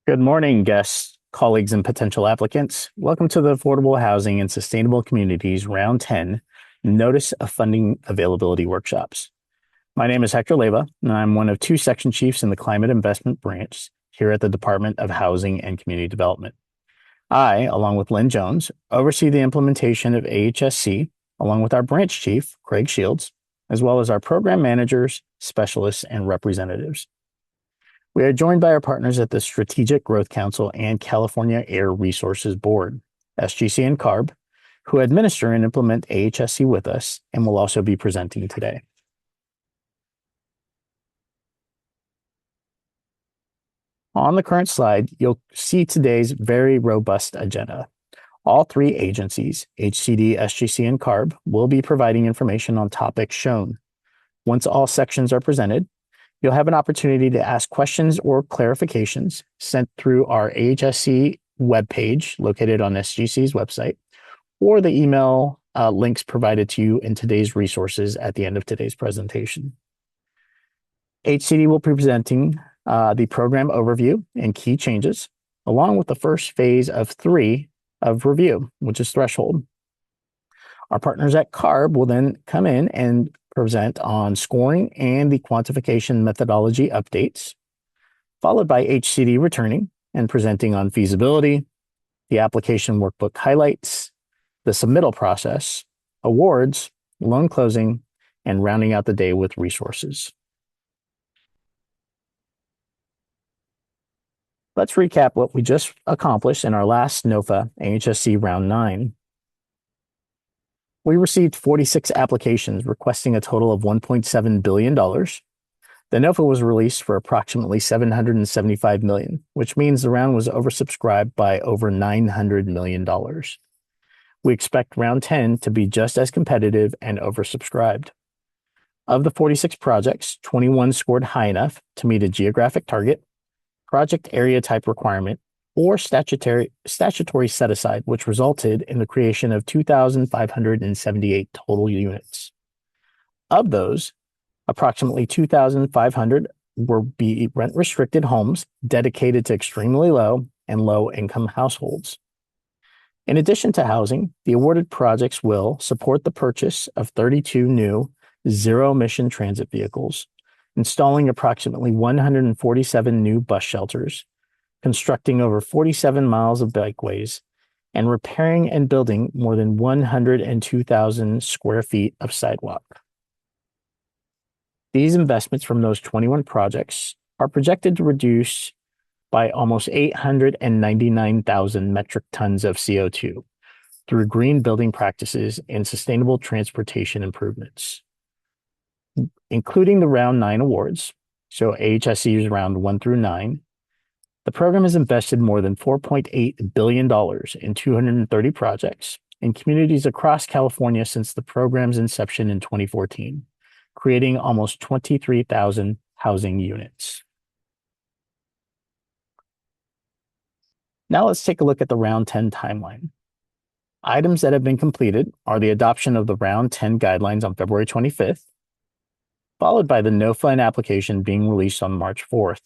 Good morning, guests, colleagues, and potential applicants. Welcome to the Affordable Housing and Sustainable Communities Round 10 Notice of Funding Availability Workshops. My name is Hector Leyva, and I'm one of two section chiefs in the Climate Investment Branch here at the Department of Housing and Community Development. I, along with Lynn Jones, oversee the implementation of AHSC, along with our branch chief, Craig Shields, as well as our program managers, specialists, and representatives. We are joined by our partners at the Strategic Growth Council and California Air Resources Board, SGC and CARB, who administer and implement AHSC with us and will also be presenting today. On the current slide, you'll see today's very robust agenda. All three agencies, HCD, SGC, and CARB, will be providing information on topics shown. Once all sections are presented, you'll have an opportunity to ask questions or clarifications sent through our AHSC webpage located on SGC's website, or the email links provided to you in today's resources at the end of today's presentation. HCD will be presenting the program overview and key changes, along with the first phase of 3 of review, which is threshold. Our partners at CARB will then come in and present on scoring and the quantification methodology updates, followed by HCD returning and presenting on feasibility, the application workbook highlights, the submittal process, awards, loan closing, and rounding out the day with resources. Let's recap what we just accomplished in our last NOFA AHSC Round 9. We received 46 applications requesting a total of $1.7 billion. The NOFA was released for approximately $775 million, which means the round was oversubscribed by over $900 million. We expect Round 10 to be just as competitive and oversubscribed. Of the 46 projects, 21 scored high enough to meet a geographic target, project area type requirement, or statutory set-aside, which resulted in the creation of 2,578 total units. Of those, approximately 2,500 will be rent-restricted homes dedicated to extremely low and low-income households. In addition to housing, the awarded projects will support the purchase of 32 new zero-emission transit vehicles, installing approximately 147 new bus shelters, constructing over 47 miles of bikeways, and repairing and building more than 102,000 square feet of sidewalk. These investments from those 21 projects are projected to reduce by almost 899,000 metric tons of CO2 through green building practices and sustainable transportation improvements. Including the Round 9 awards, so AHSC's Round 1 through 9, the program has invested more than $4.8 billion in 230 projects in communities across California since the program's inception in 2014, creating almost 23,000 housing units. Now let's take a look at the Round 10 timeline. Items that have been completed are the adoption of the Round 10 guidelines on February 25th, followed by the NOFA and application being released on March 4th.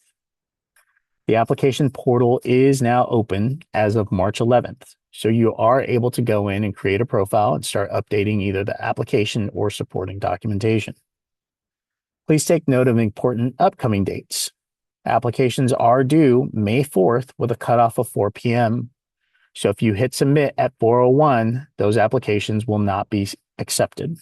The application portal is now open as of March 11th, so you are able to go in and create a profile and start updating either the application or supporting documentation. Please take note of important upcoming dates. Applications are due May 4th with a cutoff of 4 p.m. So if you hit submit at 4:01, those applications will not be accepted.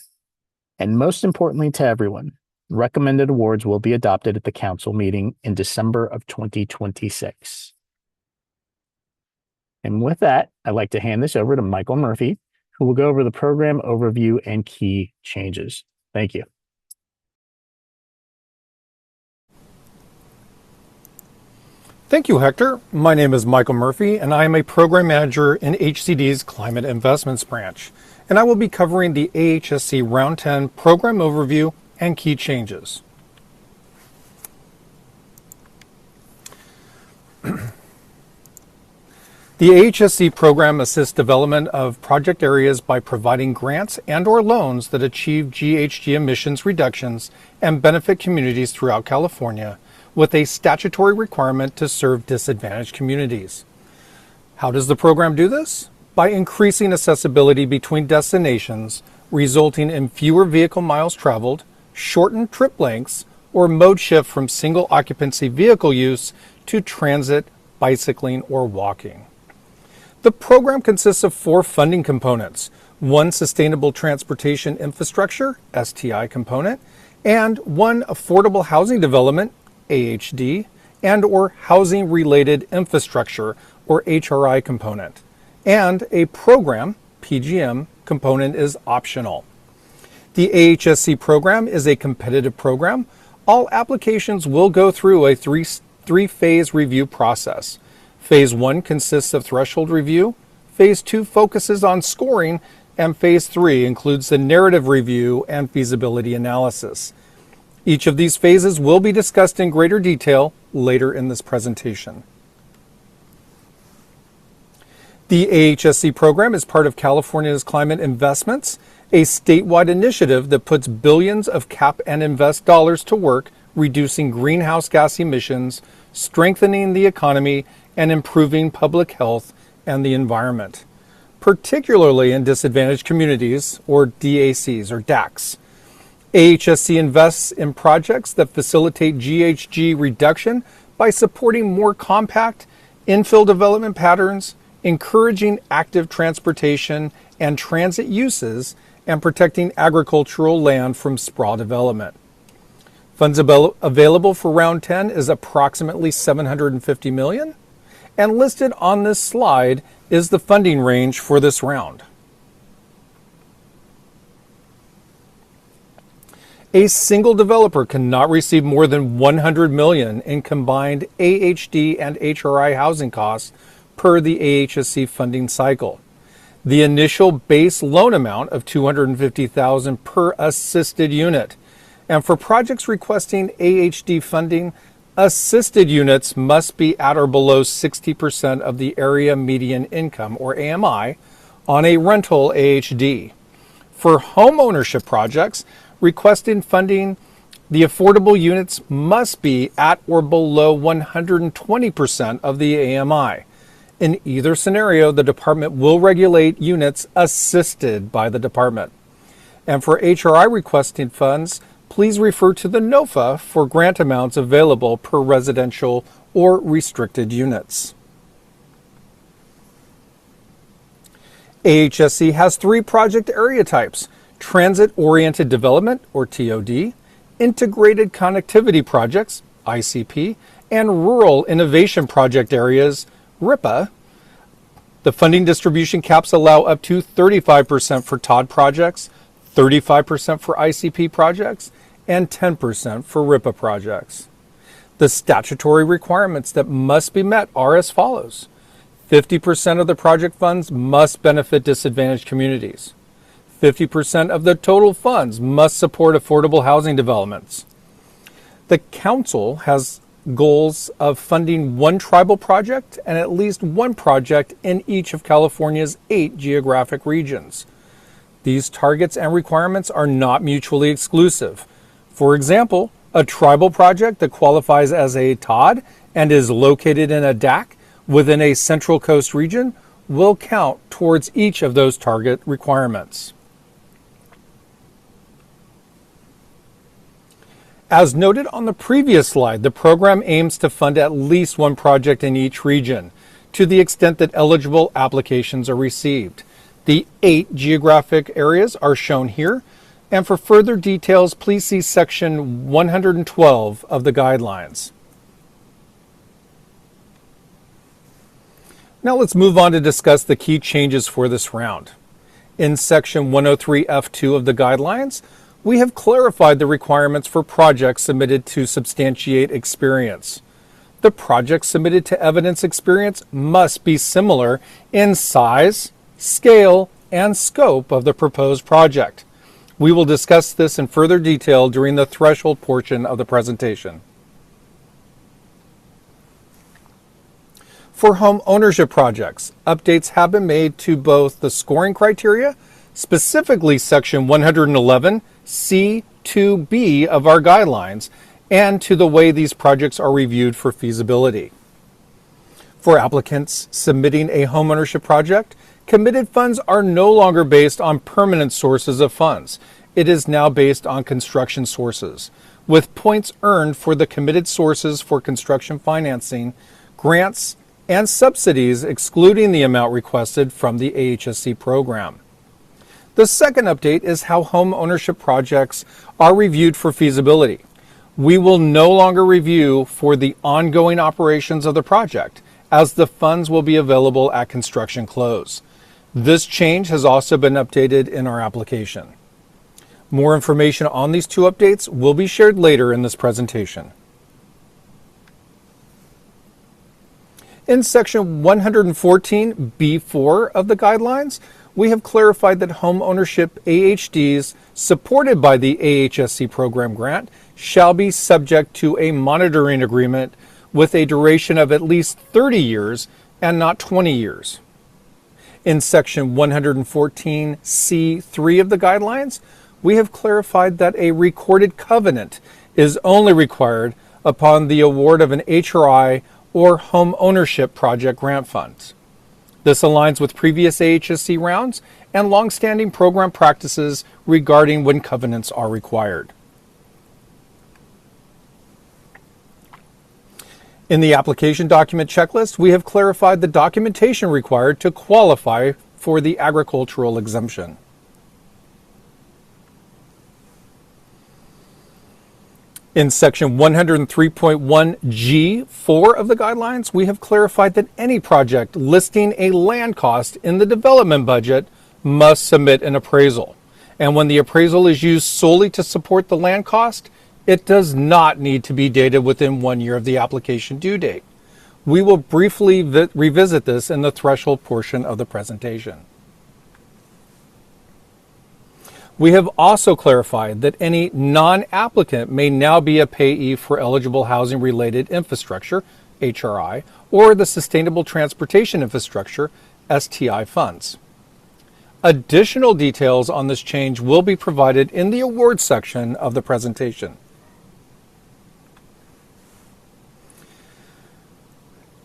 And most importantly to everyone, recommended awards will be adopted at the council meeting in December of 2026. And with that, I'd like to hand this over to Michael Murphy, who will go over the program overview and key changes. Thank you. Thank you, Hector. My name is Michael Murphy, and I am a program manager in HCD's Climate Investments Branch, and I will be covering the AHSC Round 10 program overview and key changes. The AHSC program assists development of project areas by providing grants and/or loans that achieve GHG emissions reductions and benefit communities throughout California with a statutory requirement to serve disadvantaged communities. How does the program do this? By increasing accessibility between destinations, resulting in fewer vehicle miles traveled, shortened trip lengths, or mode shift from single occupancy vehicle use to transit, bicycling, or walking. The program consists of 4 funding components: 1 Sustainable Transportation Infrastructure, STI component, and 1 Affordable Housing Development, AHD, and or Housing Related Infrastructure, or HRI component. And a program, PGM, component is optional. The AHSC program is a competitive program. All applications will go through a three-phase review process. Phase 1 consists of threshold review, Phase 2 focuses on scoring, and Phase 3 includes the narrative review and feasibility analysis. Each of these phases will be discussed in greater detail later in this presentation. The AHSC program is part of California's Climate Investments, a statewide initiative that puts billions of cap and invest dollars to work reducing greenhouse gas emissions, strengthening the economy, and improving public health and the environment, particularly in disadvantaged communities, or DACs or DACs. AHSC invests in projects that facilitate GHG reduction by supporting more compact infill development patterns, encouraging active transportation and transit uses, and protecting agricultural land from sprawl development. Funds available for Round 10 is approximately $750 million, and listed on this slide is the funding range for this round. A single developer cannot receive more than $100 million in combined AHD and HRI housing costs per the AHSC funding cycle. The initial base loan amount of $250,000 per assisted unit. And for projects requesting AHD funding, assisted units must be at or below 60% of the area median income, or AMI, on a rental AHD. For home ownership projects requesting funding, the affordable units must be at or below 120% of the AMI. In either scenario, the department will regulate units assisted by the department. And for HRI requesting funds, please refer to the NOFA for grant amounts available per residential or restricted units. AHSC has 3 project area types: Transit-Oriented Development, or TOD, Integrated Connectivity Projects, ICP, and Rural Innovation Project Areas, RIPA. The funding distribution caps allow up to 35% for TOD projects, 35% for ICP projects, and 10% for RIPA projects. The statutory requirements that must be met are as follows. 50% of the project funds must benefit disadvantaged communities. 50% of the total funds must support affordable housing developments. The Council has goals of funding 1 tribal project and at least 1 project in each of California's 8 geographic regions. These targets and requirements are not mutually exclusive. For example, a tribal project that qualifies as a TOD and is located in a DAC within a Central Coast region will count towards each of those target requirements. As noted on the previous slide, the program aims to fund at least 1 project in each region, to the extent that eligible applications are received. The 8 geographic areas are shown here, and for further details, please see section 112 of the guidelines. Now let's move on to discuss the key changes for this round. In section 103F2 of the guidelines, we have clarified the requirements for projects submitted to substantiate experience. The projects submitted to evidence experience must be similar in size, scale, and scope of the proposed project. We will discuss this in further detail during the threshold portion of the presentation. For home ownership projects, updates have been made to both the scoring criteria, specifically section 111 C2B of our guidelines, and to the way these projects are reviewed for feasibility. For applicants submitting a homeownership project, committed funds are no longer based on permanent sources of funds. It is now based on construction sources, with points earned for the committed sources for construction financing, grants, and subsidies excluding the amount requested from the AHSC program. The second update is how home ownership projects are reviewed for feasibility. We will no longer review for the ongoing operations of the project, as the funds will be available at construction close. This change has also been updated in our application. More information on these two updates will be shared later in this presentation. In section 114B4 of the guidelines, we have clarified that home ownership AHDs supported by the AHSC program grant shall be subject to a monitoring agreement with a duration of at least 30 years and not 20 years. In section 114C3 of the guidelines, we have clarified that a recorded covenant is only required upon the award of an HRI or home ownership project grant funds. This aligns with previous AHSC rounds and longstanding program practices regarding when covenants are required. In the application document checklist, we have clarified the documentation required to qualify for the agricultural exemption. In section 103.1G4 of the guidelines, we have clarified that any project listing a land cost in the development budget must submit an appraisal. And when the appraisal is used solely to support the land cost, it does not need to be dated within 1 year of the application due date. We will briefly revisit this in the threshold portion of the presentation. We have also clarified that any non-applicant may now be a payee for eligible housing-related infrastructure, HRI, or the Sustainable Transportation Infrastructure, STI funds. Additional details on this change will be provided in the awards section of the presentation.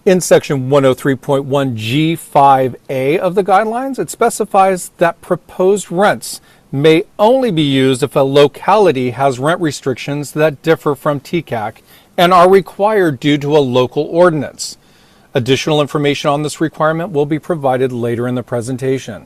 In section 103.1G5A of the guidelines, it specifies that proposed rents may only be used if a locality has rent restrictions that differ from TCAC and are required due to a local ordinance. Additional information on this requirement will be provided later in the presentation.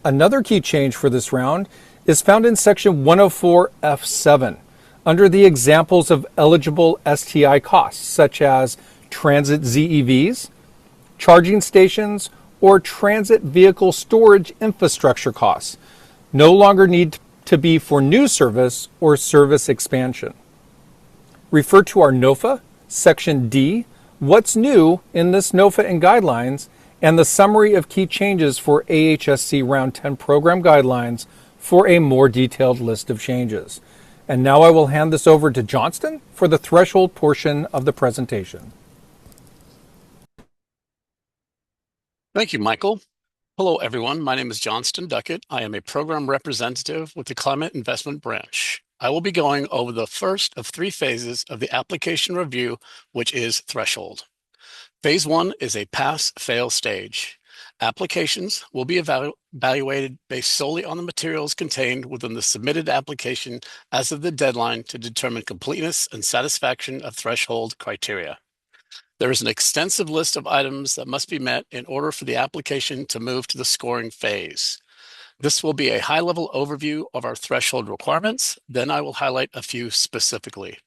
Another key change for this round is found in section 104F7 under the examples of eligible STI costs, such as transit ZEVs, charging stations, or transit vehicle storage infrastructure costs. No longer need to be for new service or service expansion. Refer to our NOFA, Section D, What's New in this NOFA and Guidelines, and the summary of key changes for AHSC Round 10 Program Guidelines for a more detailed list of changes. And now I will hand this over to Johnston for the threshold portion of the presentation. Thank you, Michael. Hello, everyone. My name is Johnston Duckett. I am a program representative with the Climate Investment Branch. I will be going over the first of 3 phases of the application review, which is threshold. Phase 1 is a pass-fail stage. Applications will be evaluated based solely on the materials contained within the submitted application as of the deadline to determine completeness and satisfaction of threshold criteria. There is an extensive list of items that must be met in order for the application to move to the scoring phase. This will be a high-level overview of our threshold requirements. Then I will highlight a few specifically.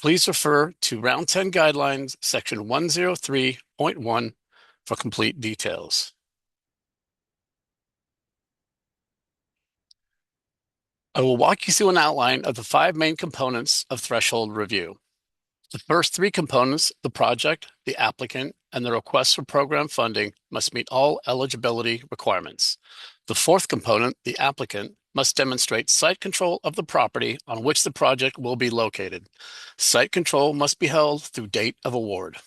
Please refer to Round 10 Guidelines, Section 103.1 for complete details. I will walk you through an outline of the 5 main components of threshold review. The first 3 components, the project, the applicant, and the request for program funding, must meet all eligibility requirements. The 4th component, the applicant, must demonstrate site control of the property on which the project will be located. Site control must be held through date of award.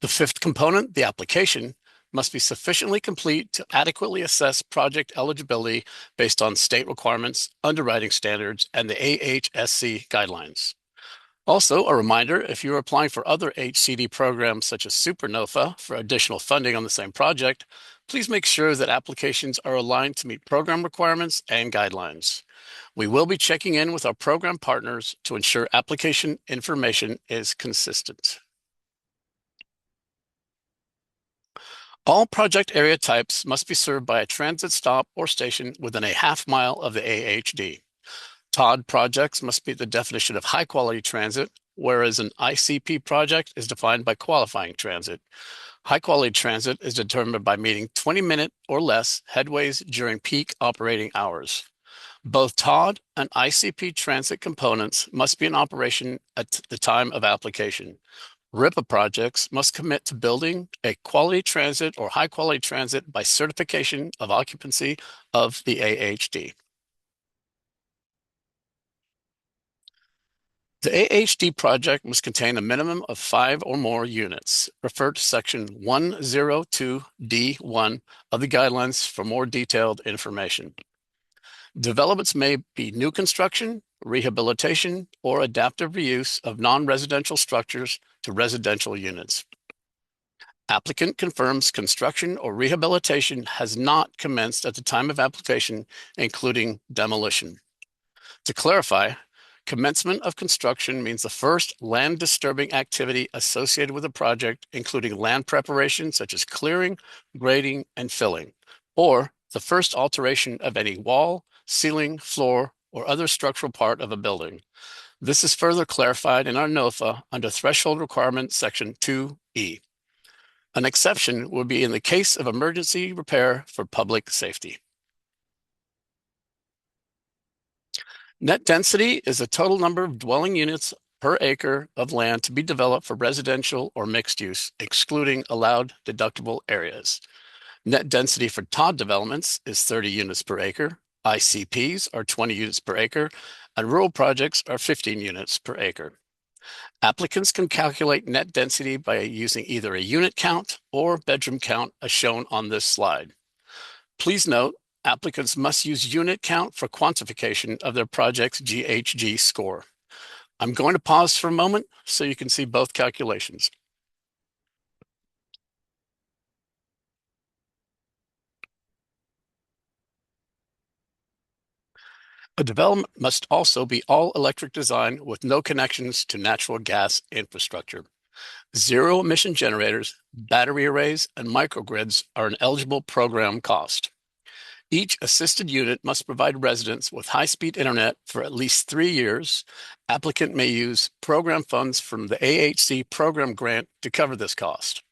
The 5th component, the application, must be sufficiently complete to adequately assess project eligibility based on state requirements, underwriting standards, and the AHSC guidelines. Also, a reminder, if you are applying for other HCD programs such as Super NOFA for additional funding on the same project, please make sure that applications are aligned to meet program requirements and guidelines. We will be checking in with our program partners to ensure application information is consistent. All project area types must be served by a transit stop or station within a half-mile of the AHD. TOD projects must meet the definition of high-quality transit, whereas an ICP project is defined by qualifying transit. High-quality transit is determined by meeting 20-minute or less headways during peak operating hours. Both TOD and ICP transit components must be in operation at the time of application. RIPA projects must commit to building a quality transit or high-quality transit by certification of occupancy of the AHD. The AHD project must contain a minimum of 5 or more units. Refer to section 102D1 of the guidelines for more detailed information. Developments may be new construction, rehabilitation, or adaptive reuse of non-residential structures to residential units. Applicant confirms construction or rehabilitation has not commenced at the time of application, including demolition. To clarify, commencement of construction means the first land disturbing activity associated with a project, including land preparation such as clearing, grading, and filling, or the first alteration of any wall, ceiling, floor, or other structural part of a building. This is further clarified in our NOFA under Threshold Requirement Section 2E. An exception would be in the case of emergency repair for public safety. Net density is the total number of dwelling units per acre of land to be developed for residential or mixed use, excluding allowed deductible areas. Net density for TOD developments is 30 units per acre, ICPs are 20 units per acre, and rural projects are 15 units per acre. Applicants can calculate net density by using either a unit count or bedroom count as shown on this slide. Please note, applicants must use unit count for quantification of their project's GHG score. I'm going to pause for a moment so you can see both calculations. A development must also be all-electric design with no connections to natural gas infrastructure. Zero-emission generators, battery arrays, and microgrids are an eligible program cost. Each assisted unit must provide residents with high-speed internet for at least 3 years. Applicant may use program funds from the AHC program grant to cover this cost.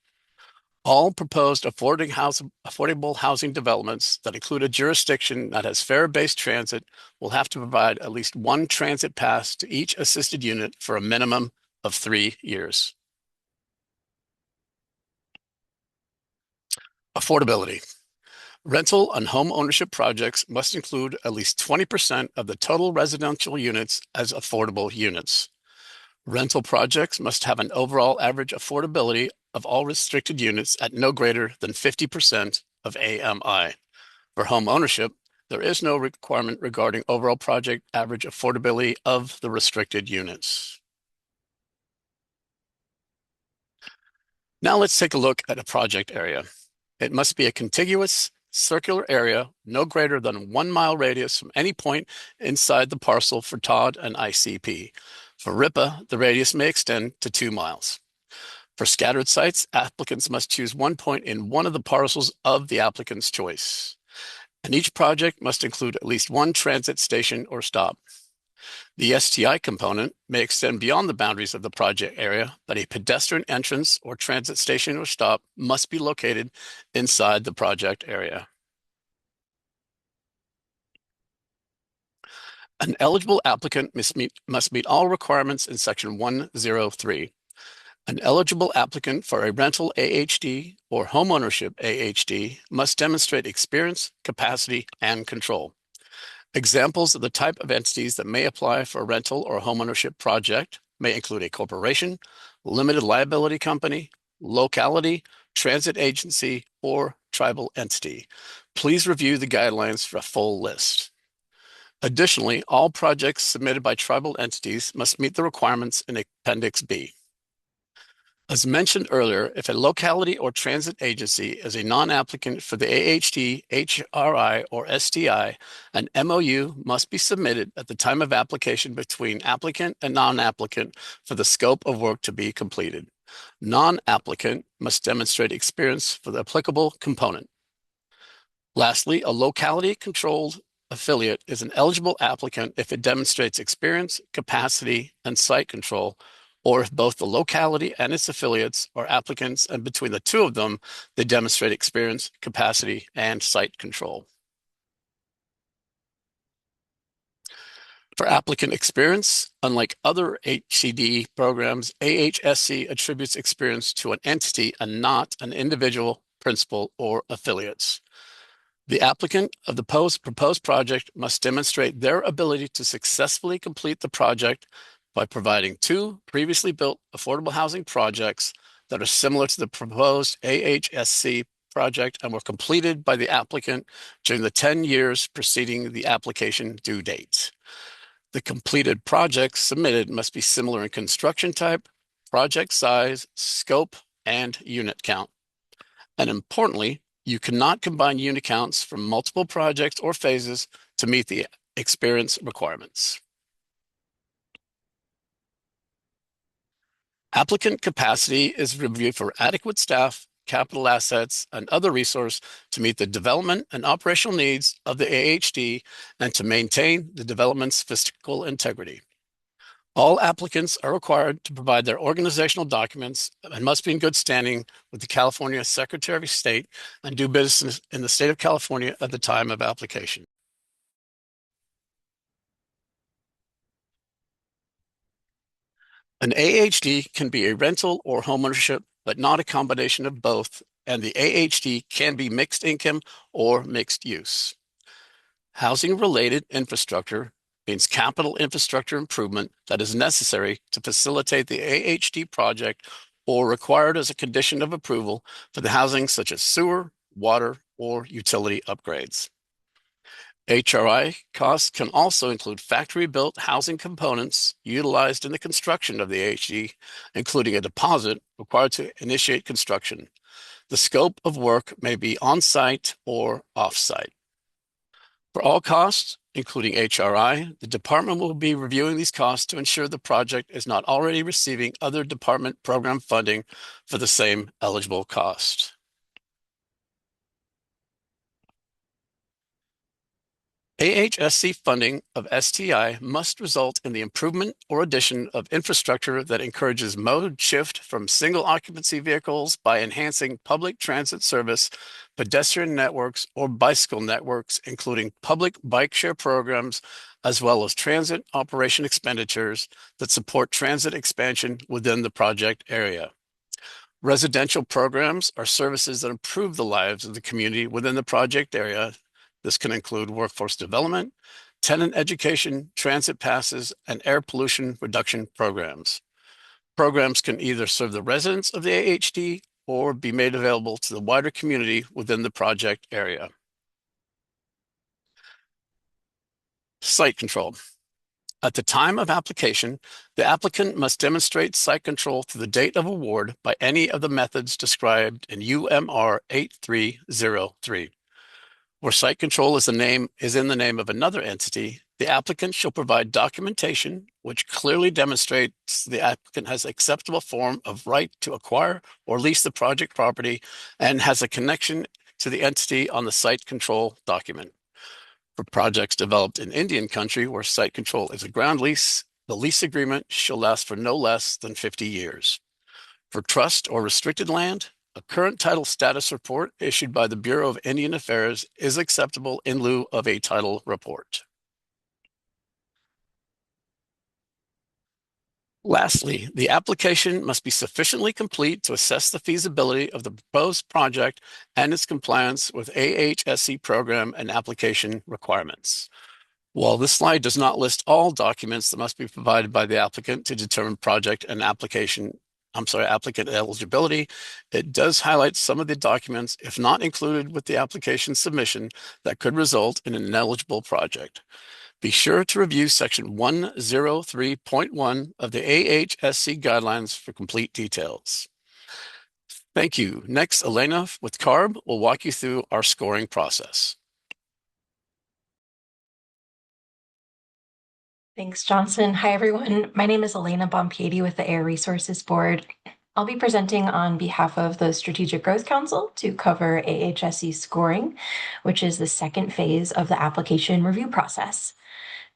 All proposed affordable housing developments that include a jurisdiction that has fare-based transit will have to provide at least one transit pass to each assisted unit for a minimum of 3 years. Affordability. Rental and home ownership projects must include at least 20% of the total residential units as affordable units. Rental projects must have an overall average affordability of all restricted units at no greater than 50% of AMI. For home ownership, there is no requirement regarding overall project average affordability of the restricted units. Now let's take a look at a project area. It must be a contiguous circular area no greater than 1 mile radius from any point inside the parcel for TOD and ICP. For RIPA, the radius may extend to 2 miles. For scattered sites, applicants must choose one point in one of the parcels of the applicant's choice. And each project must include at least one transit station or stop. The STI component may extend beyond the boundaries of the project area, but a pedestrian entrance or transit station or stop must be located inside the project area. An eligible applicant must meet all requirements in Section 103. An eligible applicant for a rental AHD or homeownership AHD must demonstrate experience, capacity, and control. Examples of the type of entities that may apply for a rental or homeownership project may include a corporation, limited liability company, locality, transit agency, or tribal entity. Please review the guidelines for a full list. Additionally, all projects submitted by tribal entities must meet the requirements in Appendix B. As mentioned earlier, if a locality or transit agency is a non-applicant for the AHT, HRI, or STI, an MOU must be submitted at the time of application between applicant and non-applicant for the scope of work to be completed. Non-applicant must demonstrate experience for the applicable component. Lastly, a locality-controlled affiliate is an eligible applicant if it demonstrates experience, capacity, and site control, or if both the locality and its affiliates are applicants, and between the two of them, they demonstrate experience, capacity, and site control. For applicant experience, unlike other HCD programs, AHSC attributes experience to an entity and not an individual, principal, or affiliates. The applicant of the proposed project must demonstrate their ability to successfully complete the project by providing 2 previously built affordable housing projects that are similar to the proposed AHSC project and were completed by the applicant during the 10 years preceding the application due date. The completed projects submitted must be similar in construction type, project size, scope, and unit count. And importantly, you cannot combine unit counts from multiple projects or phases to meet the experience requirements. Applicant capacity is reviewed for adequate staff, capital assets, and other resources to meet the development and operational needs of the AHD and to maintain the development's fiscal integrity. All applicants are required to provide their organizational documents and must be in good standing with the California Secretary of State and do business in the state of California at the time of application. An AHD can be a rental or homeownership, but not a combination of both, and the AHD can be mixed income or mixed use. Housing-related infrastructure means capital infrastructure improvement that is necessary to facilitate the AHD project or required as a condition of approval for the housing such as sewer, water, or utility upgrades. HRI costs can also include factory-built housing components utilized in the construction of the AHD, including a deposit required to initiate construction. The scope of work may be on-site or off-site. For all costs, including HRI, the department will be reviewing these costs to ensure the project is not already receiving other department program funding for the same eligible cost. AHSC funding of STI must result in the improvement or addition of infrastructure that encourages mode shift from single occupancy vehicles by enhancing public transit service, pedestrian networks, or bicycle networks, including public bike share programs, as well as transit operation expenditures that support transit expansion within the project area. Residential programs are services that improve the lives of the community within the project area. This can include workforce development, tenant education, transit passes, and air pollution reduction programs. Programs can either serve the residents of the AHD or be made available to the wider community within the project area. Site control. At the time of application, the applicant must demonstrate site control to the date of award by any of the methods described in UMR 8303. Where site control is in the name of another entity, the applicant shall provide documentation which clearly demonstrates the applicant has acceptable form of right to acquire or lease the project property and has a connection to the entity on the site control document. For projects developed in Indian country where site control is a ground lease, the lease agreement shall last for no less than 50 years. For trust or restricted land, a current title status report issued by the Bureau of Indian Affairs is acceptable in lieu of a title report. Lastly, the application must be sufficiently complete to assess the feasibility of the proposed project and its compliance with AHSC program and application requirements. While this slide does not list all documents that must be provided by the applicant to determine project and applicant eligibility, it does highlight some of the documents, if not included with the application submission, that could result in an ineligible project. Be sure to review section 103.1 of the AHSC guidelines for complete details. Thank you. Next, Elena with CARB will walk you through our scoring process. Thanks, Johnson. Hi, everyone. My name is Elena Bompiedi with the Air Resources Board. I'll be presenting on behalf of the Strategic Growth Council to cover AHSC scoring, which is the second phase of the application review process.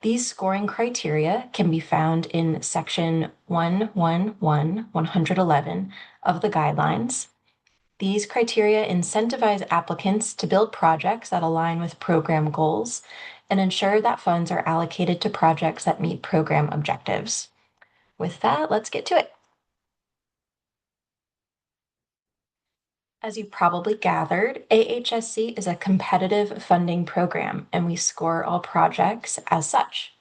These scoring criteria can be found in section 111 of the guidelines. These criteria incentivize applicants to build projects that align with program goals and ensure that funds are allocated to projects that meet program objectives. With that, let's get to it. As you probably gathered, AHSC is a competitive funding program, and we score all projects as such.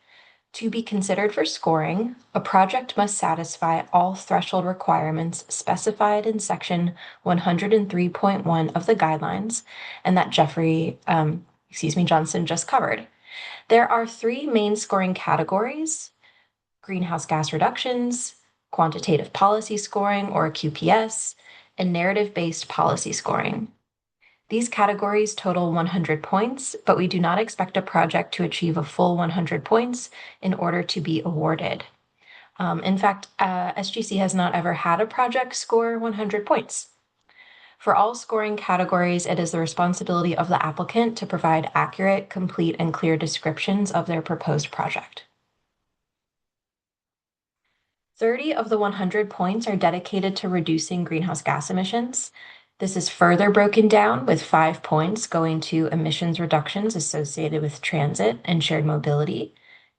To be considered for scoring, a project must satisfy all threshold requirements specified in section 103.1 of the guidelines, and that Johnson just covered. There are three main scoring categories: greenhouse gas reductions, quantitative policy scoring, or QPS, and narrative-based policy scoring. These categories total 100 points, but we do not expect a project to achieve a full 100 points in order to be awarded. In fact, SGC has not ever had a project score 100 points. For all scoring categories, it is the responsibility of the applicant to provide accurate, complete, and clear descriptions of their proposed project. 30 of the 100 points are dedicated to reducing greenhouse gas emissions. This is further broken down, with 5 points going to emissions reductions associated with transit and shared mobility,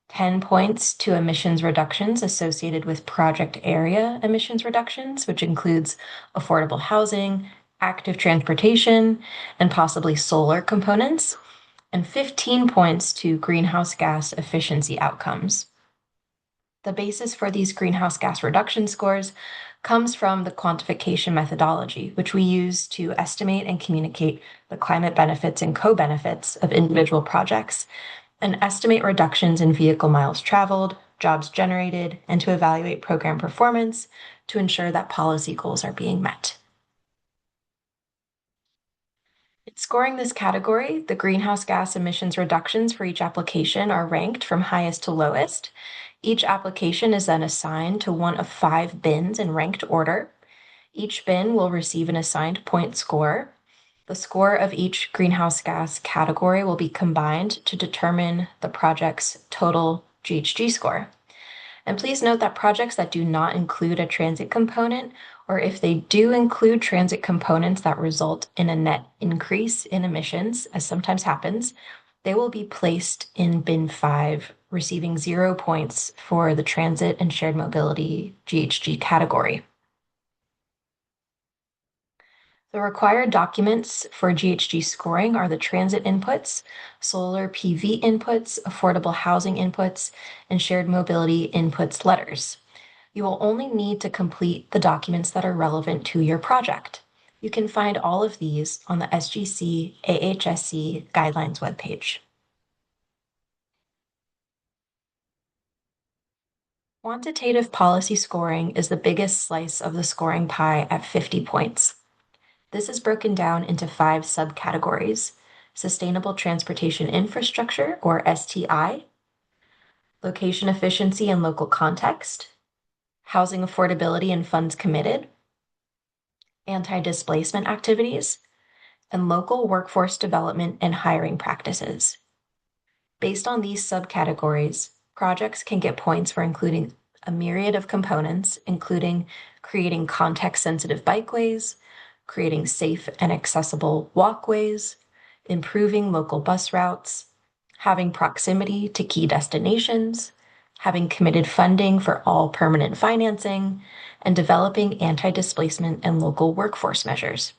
10 points to emissions reductions associated with project area emissions reductions, which includes affordable housing, active transportation, and possibly solar components, and 15 points to greenhouse gas efficiency outcomes. The basis for these greenhouse gas reduction scores comes from the quantification methodology, which we use to estimate and communicate the climate benefits and co-benefits of individual projects, and estimate reductions in vehicle miles traveled, jobs generated, and to evaluate program performance to ensure that policy goals are being met. In scoring this category, the greenhouse gas emissions reductions for each application are ranked from highest to lowest. Each application is then assigned to one of 5 bins in ranked order. Each bin will receive an assigned point score. The score of each greenhouse gas category will be combined to determine the project's total GHG score. And please note that projects that do not include a transit component, or if they do include transit components that result in a net increase in emissions, as sometimes happens, they will be placed in bin 5, receiving 0 points for the transit and shared mobility GHG category. The required documents for GHG scoring are the transit inputs, solar PV inputs, affordable housing inputs, and shared mobility inputs letters. You will only need to complete the documents that are relevant to your project. You can find all of these on the SGC AHSC guidelines webpage. Quantitative policy scoring is the biggest slice of the scoring pie at 50 points. This is broken down into 5 subcategories: sustainable transportation infrastructure, or STI, location efficiency and local context, housing affordability and funds committed, anti-displacement activities, and local workforce development and hiring practices. Based on these subcategories, projects can get points for including a myriad of components, including creating context-sensitive bikeways, creating safe and accessible walkways, improving local bus routes, having proximity to key destinations, having committed funding for all permanent financing, and developing anti-displacement and local workforce measures.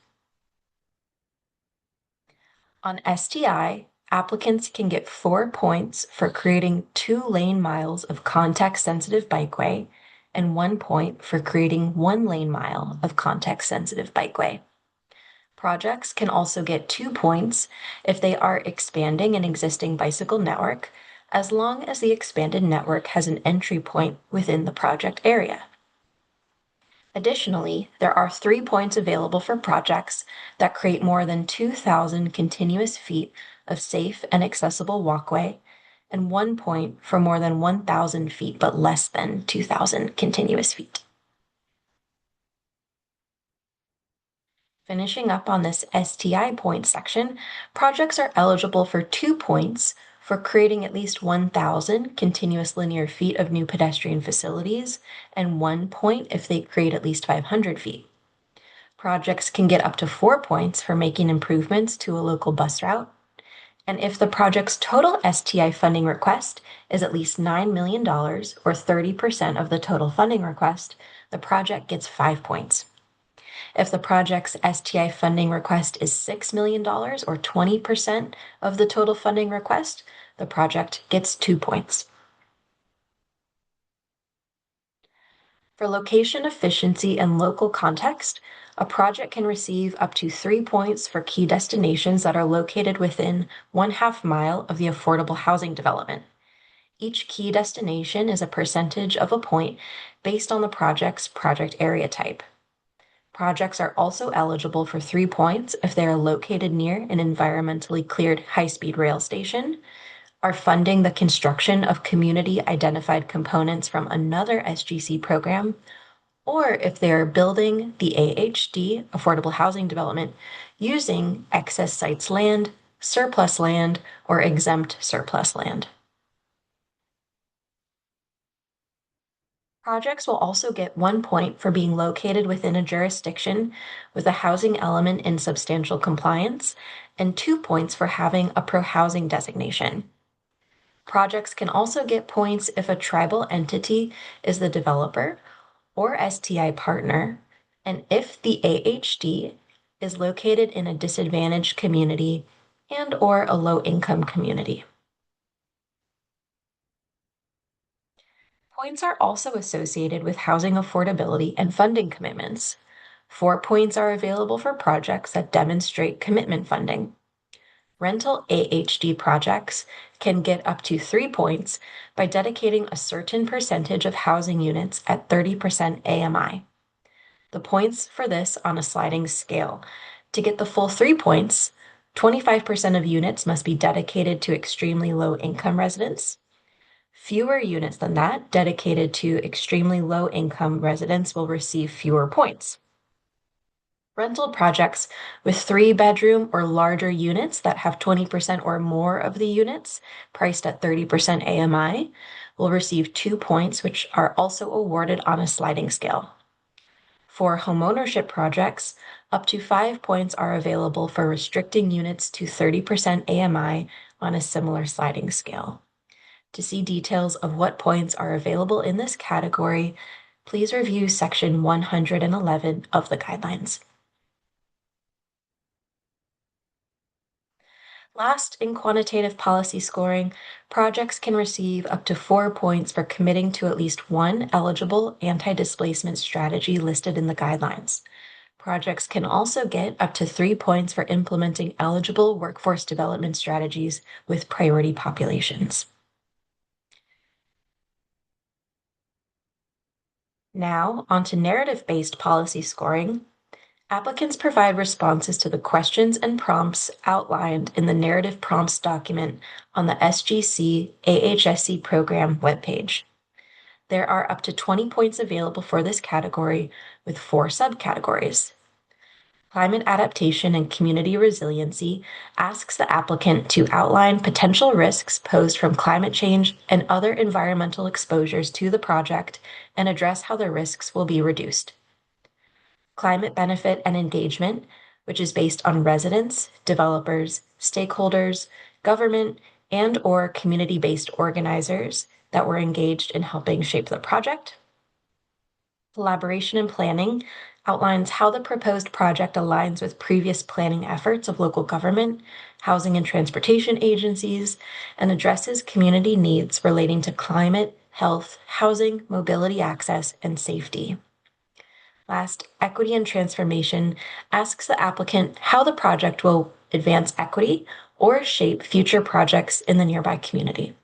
On STI, applicants can get 4 points for creating 2 lane miles of context-sensitive bikeway and 1 point for creating 1 lane mile of context-sensitive bikeway. Projects can also get 2 points if they are expanding an existing bicycle network, as long as the expanded network has an entry point within the project area. Additionally, there are 3 points available for projects that create more than 2,000 continuous feet of safe and accessible walkway, and 1 point for more than 1,000 feet but less than 2,000 continuous feet. Finishing up on this STI point section, projects are eligible for 2 points for creating at least 1,000 continuous linear feet of new pedestrian facilities, and 1 point if they create at least 500 feet. Projects can get up to 4 points for making improvements to a local bus route. And if the project's total STI funding request is at least $9 million, or 30% of the total funding request, the project gets 5 points. If the project's STI funding request is $6 million, or 20% of the total funding request, the project gets 2 points. For location efficiency and local context, a project can receive up to 3 points for key destinations that are located within 1/2 mile of the affordable housing development. Each key destination is a percentage of a point based on the project's project area type. Projects are also eligible for 3 points if they are located near an environmentally cleared high-speed rail station, are funding the construction of community-identified components from another SGC program, or if they are building the AHD, Affordable Housing Development, using excess sites land, surplus land, or exempt surplus land. Projects will also get 1 point for being located within a jurisdiction with a housing element in substantial compliance, and 2 points for having a pro-housing designation. Projects can also get points if a tribal entity is the developer or STI partner, and if the AHD is located in a disadvantaged community and/or a low-income community. Points are also associated with housing affordability and funding commitments. 4 points are available for projects that demonstrate commitment funding. Rental AHD projects can get up to 3 points by dedicating a certain percentage of housing units at 30% AMI. The points for this on a sliding scale. To get the full 3 points, 25% of units must be dedicated to extremely low income residents. Fewer units than that dedicated to extremely low income residents will receive fewer points. Rental projects with 3-bedroom or larger units that have 20% or more of the units priced at 30% AMI will receive 2 points, which are also awarded on a sliding scale. For homeownership projects, up to 5 points are available for restricting units to 30% AMI on a similar sliding scale. To see details of what points are available in this category, please review section 111 of the guidelines. Last, in quantitative policy scoring, projects can receive up to 4 points for committing to at least one eligible anti-displacement strategy listed in the guidelines. Projects can also get up to 3 points for implementing eligible workforce development strategies with priority populations. Now, onto narrative-based policy scoring. Applicants provide responses to the questions and prompts outlined in the narrative prompts document on the SGC AHSC program webpage. There are up to 20 points available for this category with 4 subcategories. Climate adaptation and community resiliency asks the applicant to outline potential risks posed from climate change and other environmental exposures to the project and address how the risks will be reduced. Climate benefit and engagement, which is based on residents, developers, stakeholders, government, and/or community-based organizers that were engaged in helping shape the project. Collaboration and planning outlines how the proposed project aligns with previous planning efforts of local government, housing and transportation agencies, and addresses community needs relating to climate, health, housing, mobility access, and safety. Last, equity and transformation asks the applicant how the project will advance equity or shape future projects in the nearby community.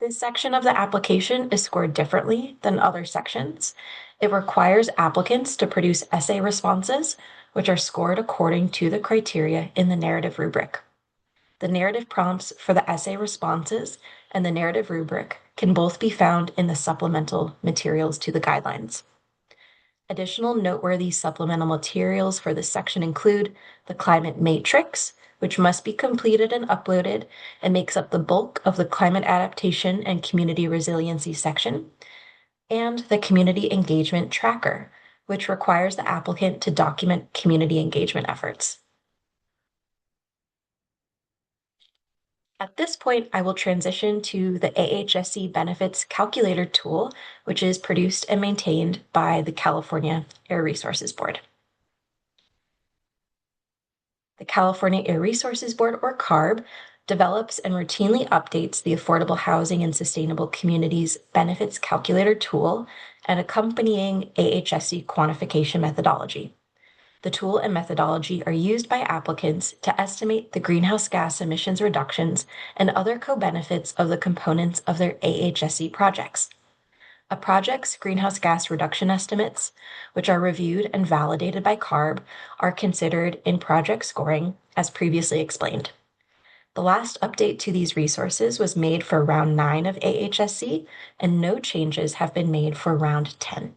This section of the application is scored differently than other sections. It requires applicants to produce essay responses, which are scored according to the criteria in the narrative rubric. The narrative prompts for the essay responses and the narrative rubric can both be found in the supplemental materials to the guidelines. Additional noteworthy supplemental materials for this section include the climate matrix, which must be completed and uploaded and makes up the bulk of the climate adaptation and community resiliency section, and the community engagement tracker, which requires the applicant to document community engagement efforts. At this point, I will transition to the AHSC benefits calculator tool, which is produced and maintained by the California Air Resources Board. The California Air Resources Board, or CARB, develops and routinely updates the Affordable Housing and Sustainable Communities Benefits Calculator tool and accompanying AHSC quantification methodology. The tool and methodology are used by applicants to estimate the greenhouse gas emissions reductions and other co-benefits of the components of their AHSC projects. A project's greenhouse gas reduction estimates, which are reviewed and validated by CARB, are considered in project scoring, as previously explained. The last update to these resources was made for round 9 of AHSC, and no changes have been made for round 10.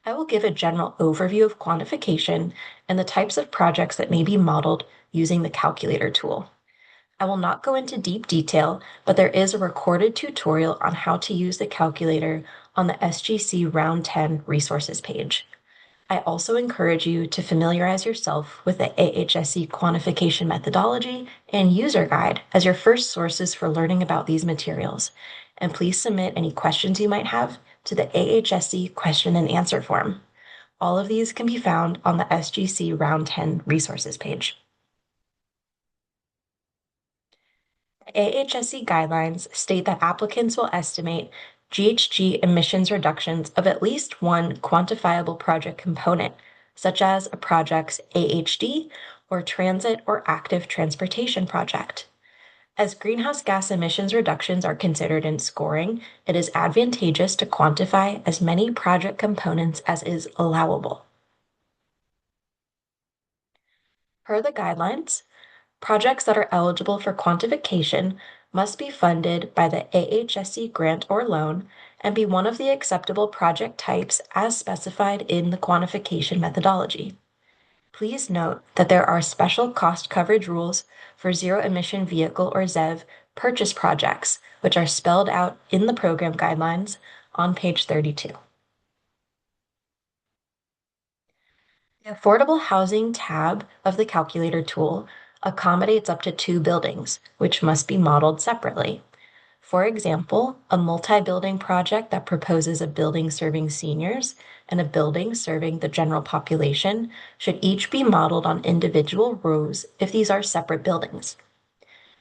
I will give a general overview of quantification and the types of projects that may be modeled using the calculator tool. I will not go into deep detail, but there is a recorded tutorial on how to use the calculator on the SGC Round 10 resources page. I also encourage you to familiarize yourself with the AHSC quantification methodology and user guide as your first sources for learning about these materials. And please submit any questions you might have to the AHSC question and answer form. All of these can be found on the SGC Round 10 resources page. The AHSC guidelines state that applicants will estimate GHG emissions reductions of at least one quantifiable project component, such as a project's AHD or transit or active transportation project. As greenhouse gas emissions reductions are considered in scoring, it is advantageous to quantify as many project components as is allowable. Per the guidelines, projects that are eligible for quantification must be funded by the AHSC grant or loan and be one of the acceptable project types as specified in the quantification methodology. Please note that there are special cost coverage rules for zero-emission vehicle or ZEV purchase projects, which are spelled out in the program guidelines on page 32. The Affordable Housing tab of the calculator tool accommodates up to 2 buildings, which must be modeled separately. For example, a multi-building project that proposes a building serving seniors and a building serving the general population should each be modeled on individual rows if these are separate buildings.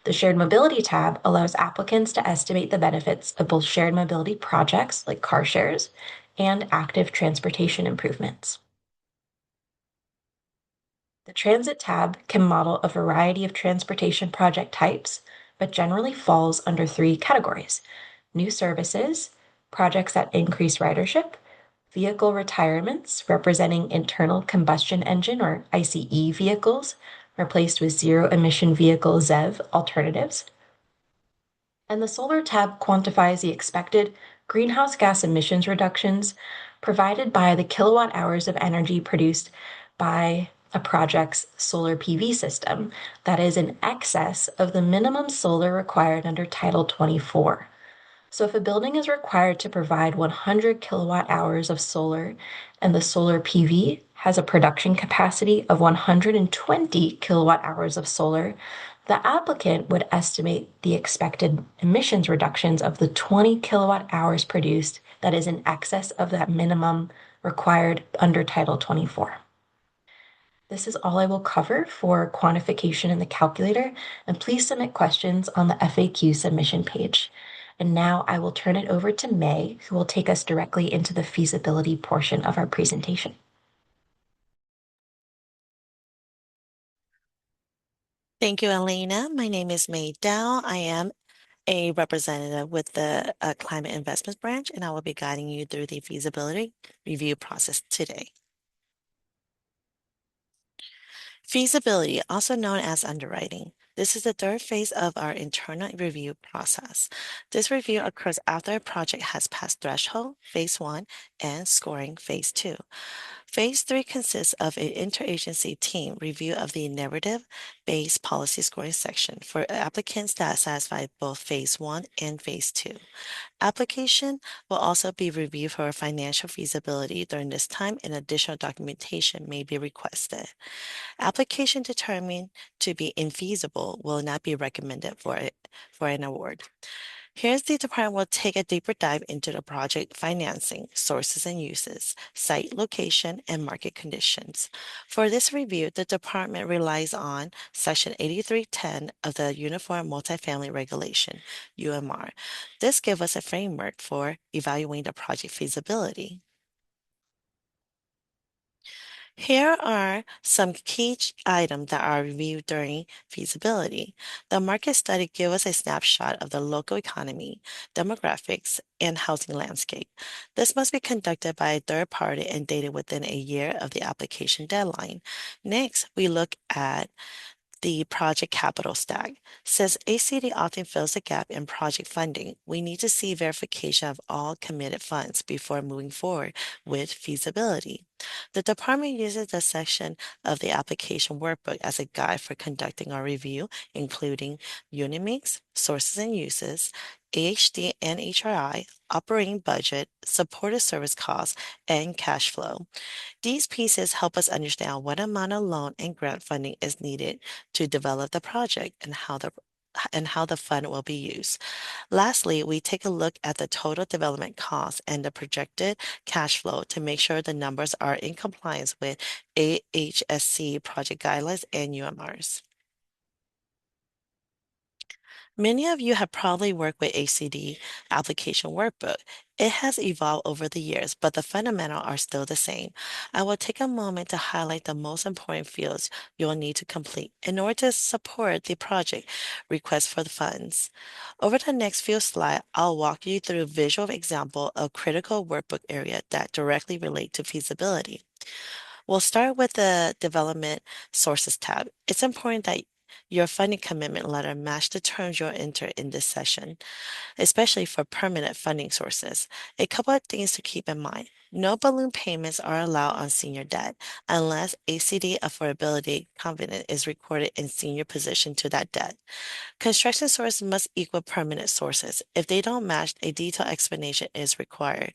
The Shared Mobility tab allows applicants to estimate the benefits of both shared mobility projects like car shares and active transportation improvements. The Transit tab can model a variety of transportation project types, but generally falls under 3 categories: new services, projects that increase ridership, vehicle retirements representing internal combustion engine or ICE vehicles replaced with zero-emission vehicle ZEV alternatives. And the Solar tab quantifies the expected greenhouse gas emissions reductions provided by the kilowatt hours of energy produced by a project's solar PV system that is in excess of the minimum solar required under Title 24. So if a building is required to provide 100 kilowatt hours of solar and the solar PV has a production capacity of 120 kilowatt hours of solar, the applicant would estimate the expected emissions reductions of the 20 kilowatt hours produced that is in excess of that minimum required under Title 24. This is all I will cover for quantification in the calculator, and please submit questions on the FAQ submission page. And now I will turn it over to May, who will take us directly into the feasibility portion of our presentation. Thank you, Elena. My name is May Dow. I am a representative with the Climate Investments Branch, and I will be guiding you through the feasibility review process today. Feasibility, also known as underwriting. This is the third phase of our internal review process. This review occurs after a project has passed threshold, phase 1, and scoring, phase 2. Phase 3 consists of an interagency team review of the narrative-based policy scoring section for applicants that satisfy both phase 1 and phase 2. Application will also be reviewed for financial feasibility during this time, and additional documentation may be requested. Application determined to be infeasible will not be recommended for an award. Here's the department will take a deeper dive into the project financing, sources and uses, site location, and market conditions. For this review, the department relies on Section 8310 of the Uniform Multifamily Regulation, UMR. This gives us a framework for evaluating the project feasibility. Here are some key items that are reviewed during feasibility. The market study gives us a snapshot of the local economy, demographics, and housing landscape. This must be conducted by a third party and dated within a year of the application deadline. Next, we look at the project capital stack. Since ACD often fills the gap in project funding, we need to see verification of all committed funds before moving forward with feasibility. The department uses the section of the application workbook as a guide for conducting our review, including unit mix, sources and uses, AHD and HRI, operating budget, supported service costs, and cash flow. These pieces help us understand what amount of loan and grant funding is needed to develop the project and how the fund will be used. Lastly, we take a look at the total development cost and the projected cash flow to make sure the numbers are in compliance with AHSC project guidelines and UMRs. Many of you have probably worked with ACD application workbook. It has evolved over the years, but the fundamentals are still the same. I will take a moment to highlight the most important fields you'll need to complete in order to support the project request for the funds. Over the next few slides, I'll walk you through a visual example of critical workbook area that directly relate to feasibility. We'll start with the Development Sources tab. It's important that your funding commitment letter match the terms you'll enter in this session, especially for permanent funding sources. A couple of things to keep in mind. No balloon payments are allowed on senior debt unless ACD affordability covenant is recorded in senior position to that debt. Construction sources must equal permanent sources. If they don't match, a detailed explanation is required.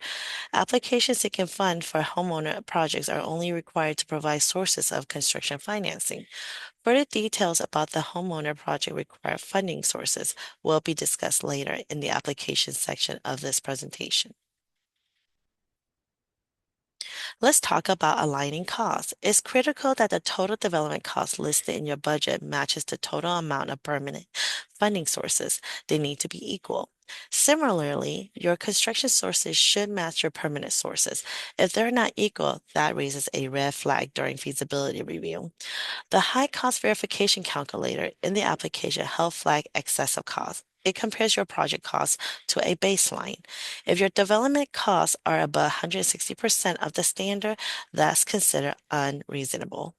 Applications seeking fund for homeowner projects are only required to provide sources of construction financing. Further details about the homeowner project required funding sources will be discussed later in the application section of this presentation. Let's talk about aligning costs. It's critical that the total development cost listed in your budget matches the total amount of permanent funding sources. They need to be equal. Similarly, your construction sources should match your permanent sources. If they're not equal, that raises a red flag during feasibility review. The high cost verification calculator in the application helps flag excessive costs. It compares your project costs to a baseline. If your development costs are above 160% of the standard, that's considered unreasonable.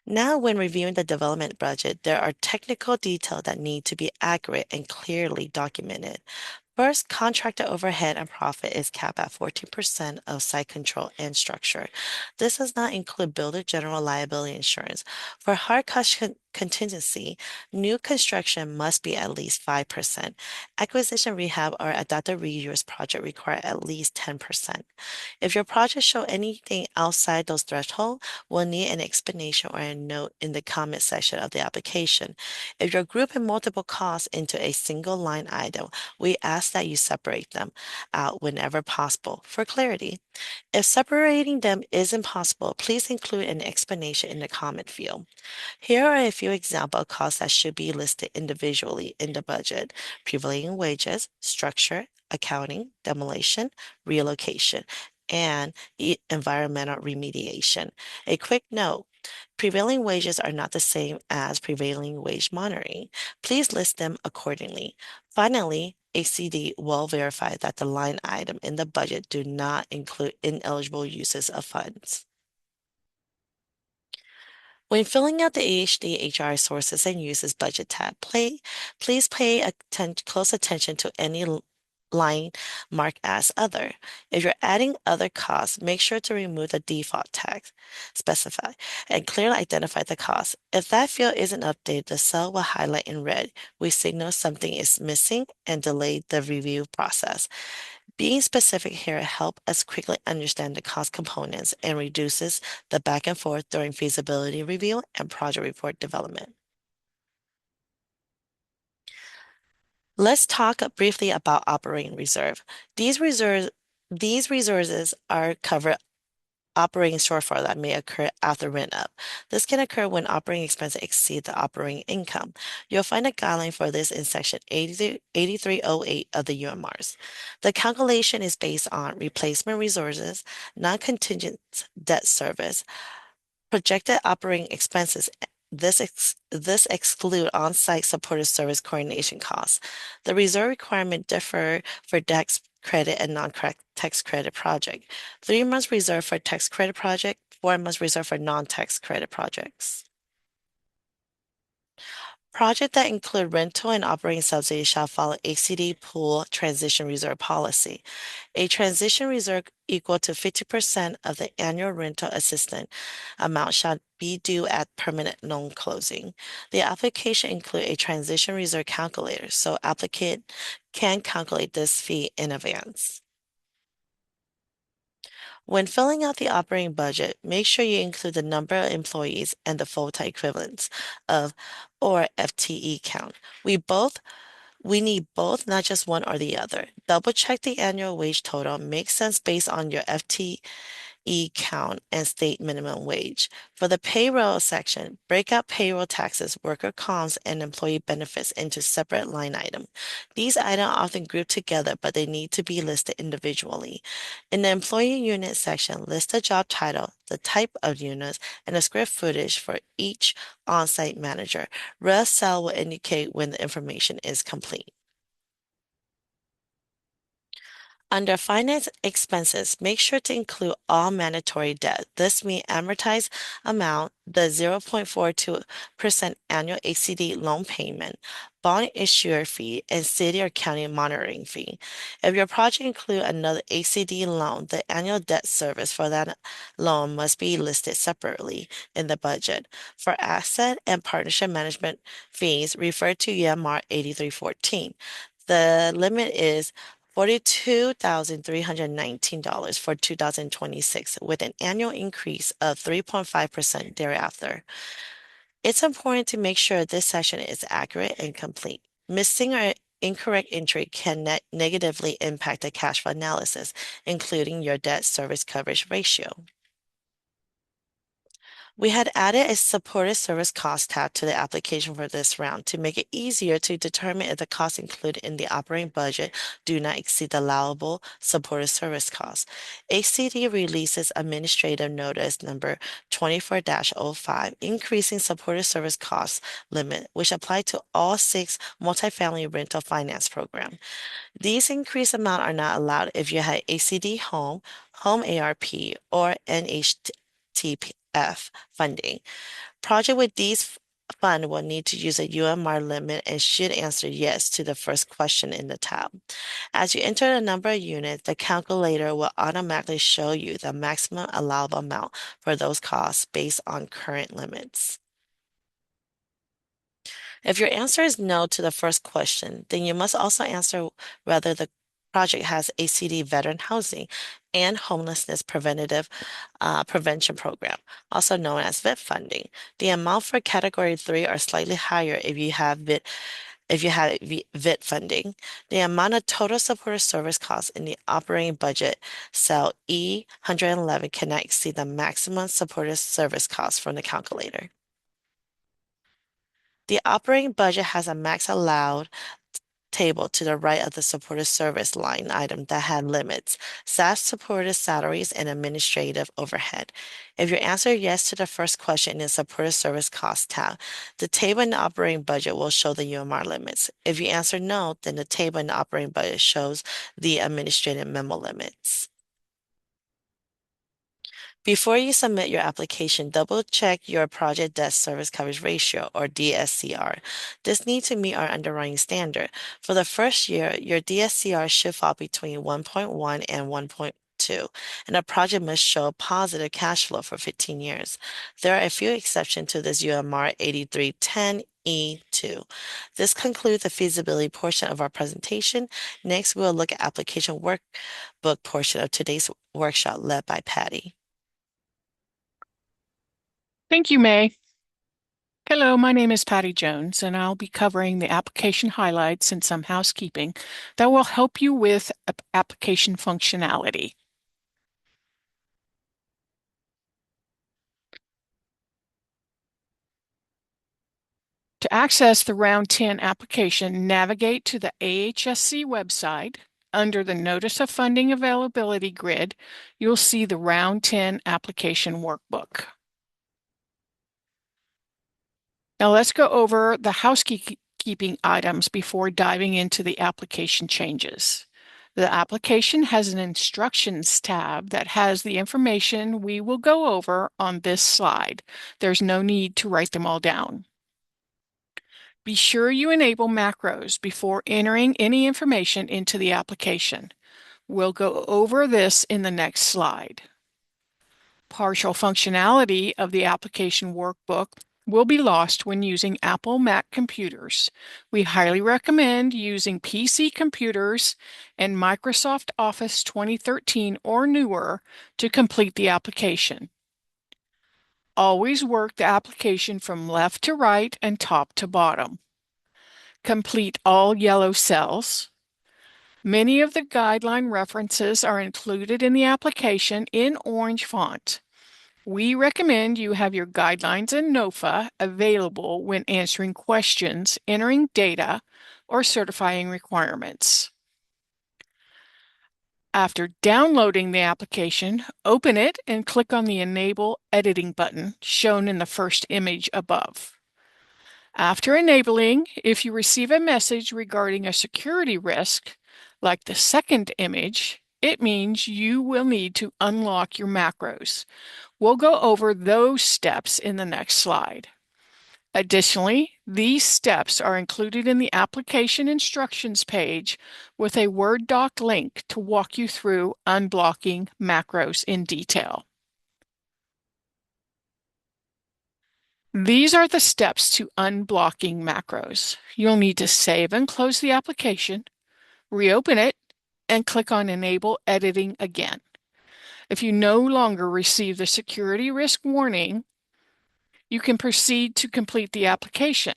Now, when reviewing the development budget, there are technical details that need to be accurate and clearly documented. First, contractor overhead and profit is capped at 14% of site control and structure. This does not include builder general liability insurance. For hard cost contingency, new construction must be at least 5%. Acquisition, rehab, or adaptive reuse project require at least 10%. If your project show anything outside those thresholds, we'll need an explanation or a note in the comment section of the application. If you're grouping multiple costs into a single line item, we ask that you separate them out whenever possible for clarity. If separating them is impossible, please include an explanation in the comment field. Here are a few examples of costs that should be listed individually in the budget: prevailing wages, structure, accounting, demolition, relocation, and environmental remediation. A quick note, Prevailing wages are not the same as prevailing wage monitoring. Please list them accordingly. Finally, ACD will verify that the line item in the budget do not include ineligible uses of funds. When filling out the AHD HR Sources and Uses budget tab, please pay close attention to any line marked as Other. If you're adding other costs, make sure to remove the default tag, specify, and clearly identify the cost. If that field isn't updated, the cell will highlight in red. We signal something is missing and delay the review process. Being specific here helps us quickly understand the cost components and reduces the back and forth during feasibility review and project report development. Let's talk briefly about operating reserve. These resources are covered operating shortfall that may occur after rent up. This can occur when operating expenses exceed the operating income. You'll find a guideline for this in section 8308 of the UMRs. The calculation is based on replacement resources, non-contingent debt service, projected operating expenses. This exclude on-site supportive service coordination costs. The reserve requirement differ for tax credit and non-tax credit project. 3 months reserved for tax credit project, 4 months reserved for non-tax credit projects. Projects that include rental and operating subsidies shall follow ACD pool transition reserve policy. A transition reserve equal to 50% of the annual rental assistance amount shall be due at permanent loan closing. The application includes a transition reserve calculator, so applicant can calculate this fee in advance. When filling out the operating budget, make sure you include the number of employees and the full-time equivalents of or FTE count. We need both, not just one or the other. Double check the annual wage total makes sense based on your FTE count and state minimum wage. For the payroll section, break out payroll taxes, worker comps, and employee benefits into separate line items. These items are often grouped together, but they need to be listed individually. In the employee unit section, list the job title, the type of units, and the square footage for each on-site manager. Red cell will indicate when the information is complete. Under finance expenses, make sure to include all mandatory debt. This means amortized amount, the 0.42% annual ACD loan payment, bond issuer fee, and city or county monitoring fee. If your project includes another ACD loan, the annual debt service for that loan must be listed separately in the budget. For asset and partnership management fees, refer to UMR 8314. The limit is $42,319 for 2026, with an annual increase of 3.5% thereafter. It's important to make sure this section is accurate and complete. Missing or incorrect entry can negatively impact the cash flow analysis, including your debt service coverage ratio. We had added a supported service cost tab to the application for this round to make it easier to determine if the costs included in the operating budget do not exceed the allowable supported service costs. ACD releases Administrative Notice number 24-05, increasing supported service cost limit, which apply to all 6 multifamily rental finance programs. These increased amounts are not allowed if you had ACD Home, Home ARP, or NHTF funding. Project with these fund will need to use a UMR limit and should answer yes to the first question in the tab. As you enter the number of units, the calculator will automatically show you the maximum allowable amount for those costs based on current limits. If your answer is no to the first question, then you must also answer whether the project has ACD veteran housing and homelessness prevention program, also known as VIT funding. The amount for category 3 are slightly higher if you have VIT funding. The amount of total supported service costs in the operating budget cell E111 cannot exceed the maximum supported service cost from the calculator. The operating budget has a max allowed table to the right of the supported service line item that had limits, staff supported salaries, and administrative overhead. If you answer yes to the first question in the supported service cost tab, the table in the operating budget will show the UMR limits. If you answer no, then the table in the operating budget shows the administrative memo limits. Before you submit your application, double check your project debt service coverage ratio or DSCR. This needs to meet our underwriting standard. For the first year, your DSCR should fall between 1.1 and 1.2, and a project must show positive cash flow for 15 years. There are a few exceptions to this UMR 8310E2. This concludes the feasibility portion of our presentation. Next, we'll look at application workbook portion of today's workshop led by Patty. Thank you, May. Hello, my name is Patty Jones, and I'll be covering the application highlights and some housekeeping that will help you with application functionality. To access the Round 10 application, navigate to the AHSC website. Under the Notice of Funding Availability grid, you'll see the Round 10 application workbook. Now let's go over the housekeeping items before diving into the application changes. The application has an instructions tab that has the information we will go over on this slide. There's no need to write them all down. Be sure you enable macros before entering any information into the application. We'll go over this in the next slide. Partial functionality of the application workbook will be lost when using Apple Mac computers. We highly recommend using PC computers and Microsoft Office 2013 or newer to complete the application. Always work the application from left to right and top to bottom. Complete all yellow cells. Many of the guideline references are included in the application in orange font. We recommend you have your guidelines and NOFA available when answering questions, entering data, or certifying requirements. After downloading the application, open it and click on the Enable Editing button shown in the first image above. After enabling, if you receive a message regarding a security risk, like the second image, it means you will need to unlock your macros. We'll go over those steps in the next slide. Additionally, these steps are included in the application instructions page with a Word doc link to walk you through unblocking macros in detail. These are the steps to unblocking macros. You'll need to save and close the application, reopen it, and click on Enable Editing again. If you no longer receive the security risk warning, you can proceed to complete the application.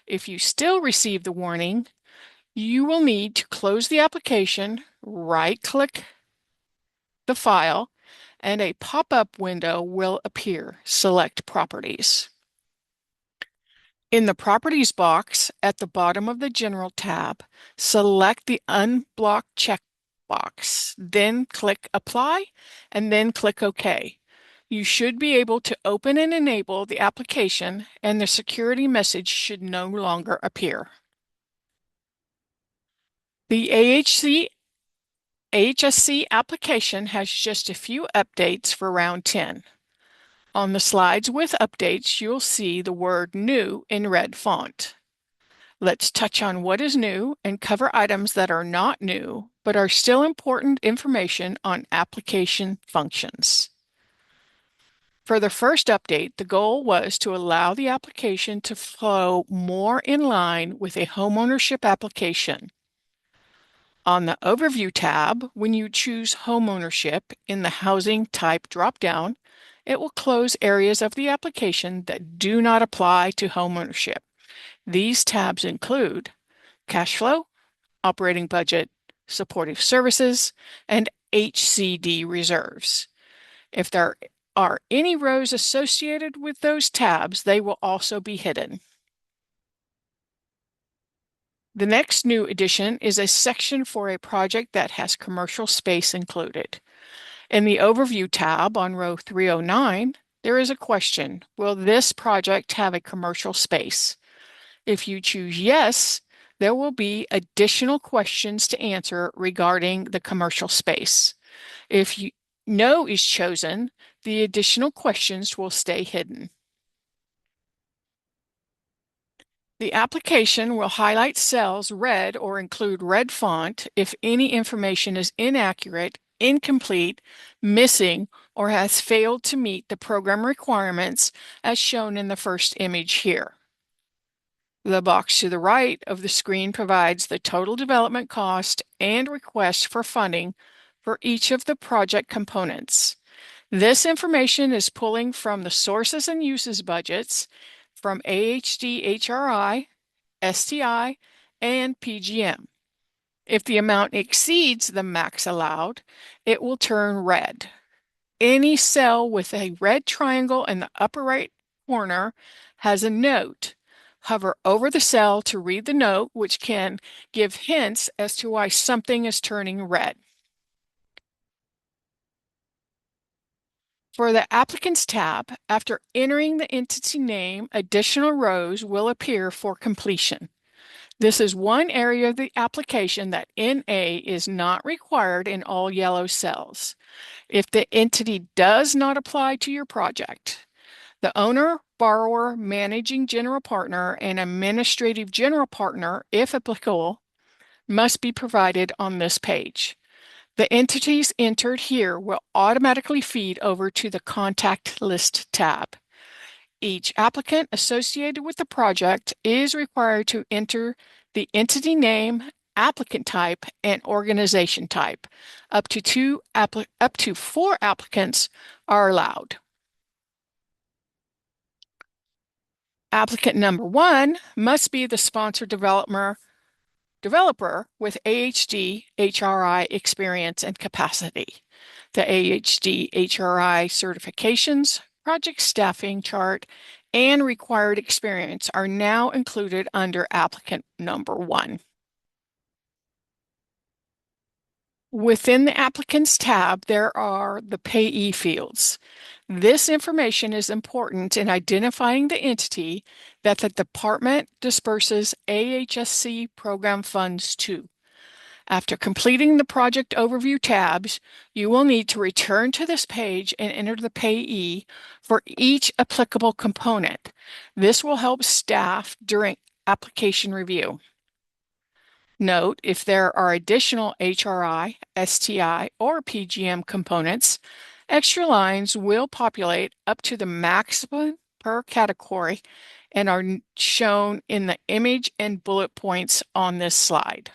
If you still receive the warning, you will need to close the application, right-click the file, and a pop-up window will appear. Select Properties. In the Properties box at the bottom of the General tab, select the Unblock checkbox, then click Apply, and then click OK. You should be able to open and enable the application, and the security message should no longer appear. The AHSC application has just a few updates for Round 10. On the slides with updates, you'll see the word New in red font. Let's touch on what is new and cover items that are not new, but are still important information on application functions. For the first update, the goal was to allow the application to flow more in line with a homeownership application. On the Overview tab, when you choose Homeownership in the Housing Type dropdown, it will close areas of the application that do not apply to homeownership. These tabs include Cash Flow, Operating Budget, Supportive Services, and HCD Reserves. If there are any rows associated with those tabs, they will also be hidden. The next new addition is a section for a project that has commercial space included. In the Overview tab on row 309, there is a question: will this project have a commercial space? If you choose yes, there will be additional questions to answer regarding the commercial space. If no is chosen, the additional questions will stay hidden. The application will highlight cells red or include red font if any information is inaccurate, incomplete, missing, or has failed to meet the program requirements as shown in the first image here. The box to the right of the screen provides the total development cost and request for funding for each of the project components. This information is pulling from the sources and uses budgets from AHD HRI, STI, and PGM. If the amount exceeds the max allowed, it will turn red. Any cell with a red triangle in the upper right corner has a note. Hover over the cell to read the note, which can give hints as to why something is turning red. For the Applicants tab, after entering the entity name, additional rows will appear for completion. This is one area of the application that NA is not required in all yellow cells. If the entity does not apply to your project, the owner, borrower, managing general partner, and administrative general partner, if applicable, must be provided on this page. The entities entered here will automatically feed over to the Contact List tab. Each applicant associated with the project is required to enter the entity name, applicant type, and organization type. Up to 4 applicants are allowed. Applicant number 1 must be the sponsor developer with AHD HRI experience and capacity. The AHD HRI certifications, project staffing chart, and required experience are now included under applicant number 1. Within the Applicants tab, there are the payee fields. This information is important in identifying the entity that the department disperses AHSC program funds to. After completing the project overview tabs, you will need to return to this page and enter the payee for each applicable component. This will help staff during application review. Note, if there are additional HRI, STI, or PGM components, extra lines will populate up to the maximum per category and are shown in the image and bullet points on this slide.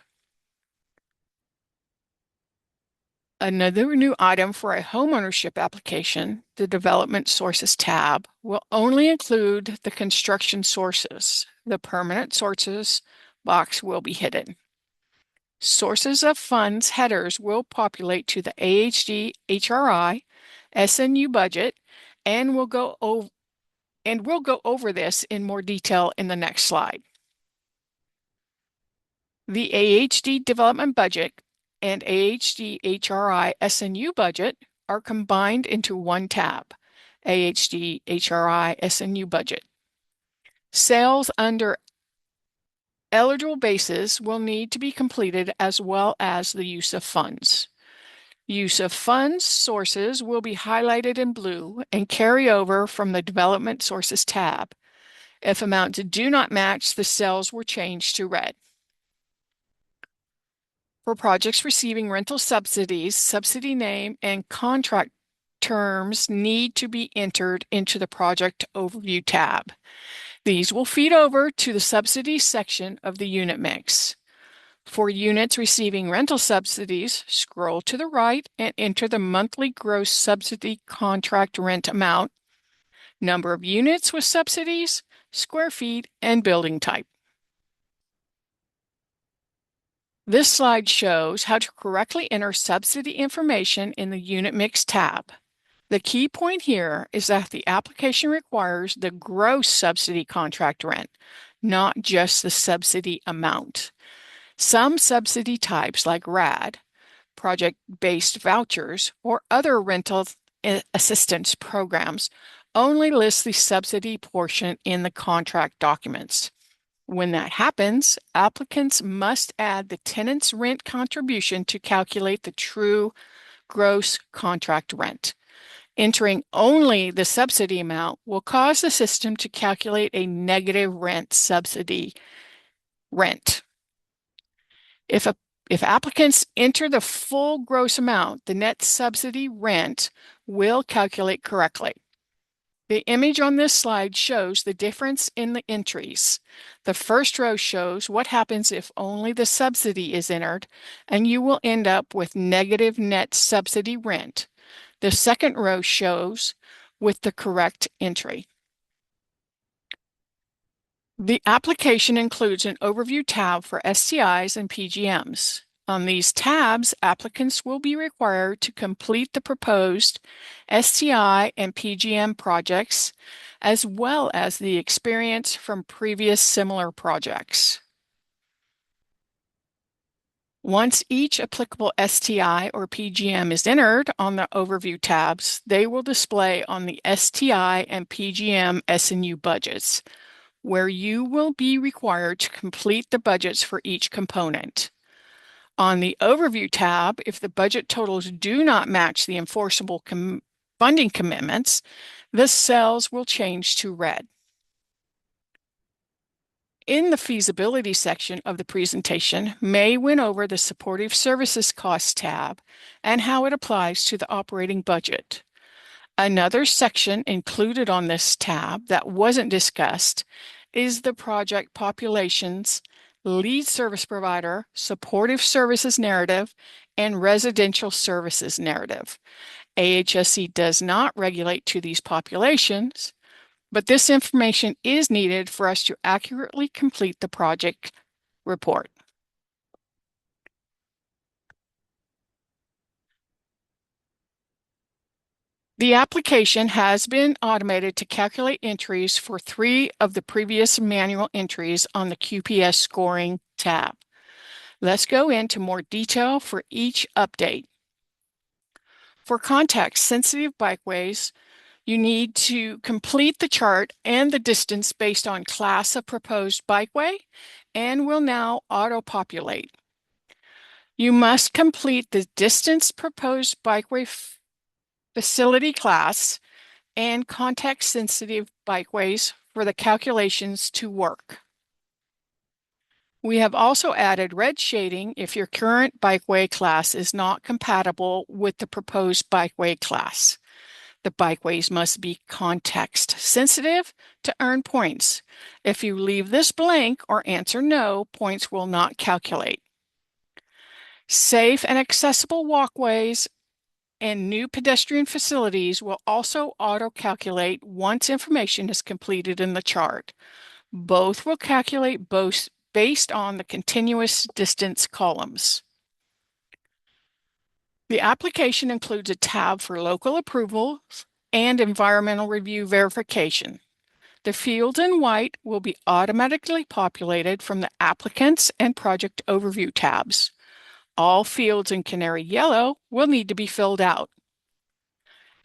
Another new item for a homeownership application, the Development Sources tab, will only include the construction sources. The permanent sources box will be hidden. Sources of funds headers will populate to the AHD HRI SNU budget, and we'll go over this in more detail in the next slide. The AHD development budget and AHD HRI SNU budget are combined into one tab, AHD HRI SNU budget. Sales under eligible bases will need to be completed as well as the use of funds. Use of funds sources will be highlighted in blue and carry over from the Development Sources tab. If amounts do not match, the cells were changed to red. For projects receiving rental subsidies, subsidy name and contract terms need to be entered into the Project Overview tab. These will feed over to the subsidies section of the unit mix. For units receiving rental subsidies, scroll to the right and enter the monthly gross subsidy contract rent amount, number of units with subsidies, square feet, and building type. This slide shows how to correctly enter subsidy information in the Unit Mix tab. The key point here is that the application requires the gross subsidy contract rent, not just the subsidy amount. Some subsidy types like RAD, project-based vouchers, or other rental assistance programs only list the subsidy portion in the contract documents. When that happens, applicants must add the tenant's rent contribution to calculate the true gross contract rent. Entering only the subsidy amount will cause the system to calculate a negative rent subsidy rent. If applicants enter the full gross amount, the net subsidy rent will calculate correctly. The image on this slide shows the difference in the entries. The first row shows what happens if only the subsidy is entered, and you will end up with negative net subsidy rent. The second row shows with the correct entry. The application includes an overview tab for STIs and PGMs. On these tabs, applicants will be required to complete the proposed STI and PGM projects, as well as the experience from previous similar projects. Once each applicable STI or PGM is entered on the overview tabs, they will display on the STI and PGM S&U budgets, where you will be required to complete the budgets for each component. On the Overview tab, if the budget totals do not match the enforceable funding commitments, the cells will change to red. In the Feasibility section of the presentation, May went over the Supportive Services Costs tab and how it applies to the operating budget. Another section included on this tab that wasn't discussed is the project populations, lead service provider, supportive services narrative, and residential services narrative. AHSC does not regulate to these populations, but this information is needed for us to accurately complete the project report. The application has been automated to calculate entries for 3 of the previous manual entries on the QPS scoring tab. Let's go into more detail for each update. For context-sensitive bikeways, you need to complete the chart and the distance based on class of proposed bikeway and will now auto-populate. You must complete the distance proposed bikeway facility class and context-sensitive bikeways for the calculations to work. We have also added red shading if your current bikeway class is not compatible with the proposed bikeway class. The bikeways must be context-sensitive to earn points. If you leave this blank or answer no, points will not calculate. Safe and accessible walkways and new pedestrian facilities will also auto-calculate once information is completed in the chart. Both will calculate based on the continuous distance columns. The application includes a tab for local approvals and environmental review verification. The fields in white will be automatically populated from the applicants and project overview tabs. All fields in canary yellow will need to be filled out.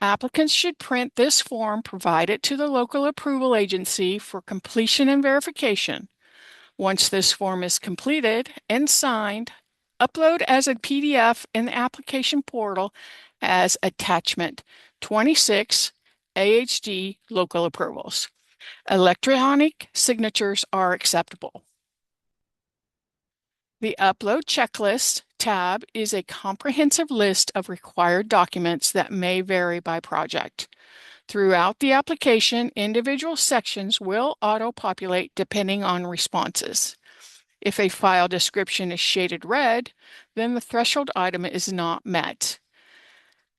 Applicants should print this form, provide it to the local approval agency for completion and verification. Once this form is completed and signed, upload as a PDF in the application portal as attachment 26 AHD local approvals. Electronic signatures are acceptable. The Upload Checklist tab is a comprehensive list of required documents that may vary by project. Throughout the application, individual sections will auto-populate depending on responses. If a file description is shaded red, then the threshold item is not met.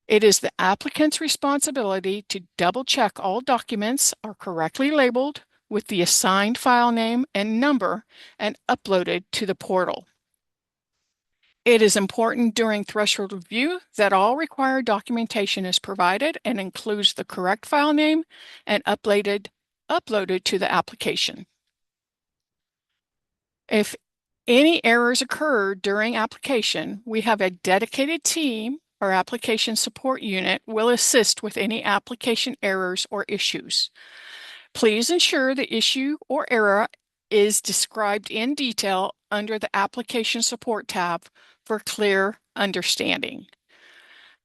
It is the applicant's responsibility to double-check all documents are correctly labeled with the assigned file name and number and uploaded to the portal. It is important during threshold review that all required documentation is provided and includes the correct file name and uploaded to the application. If any errors occur during application, we have a dedicated team. Our application support unit will assist with any application errors or issues. Please ensure the issue or error is described in detail under the Application Support tab for clear understanding.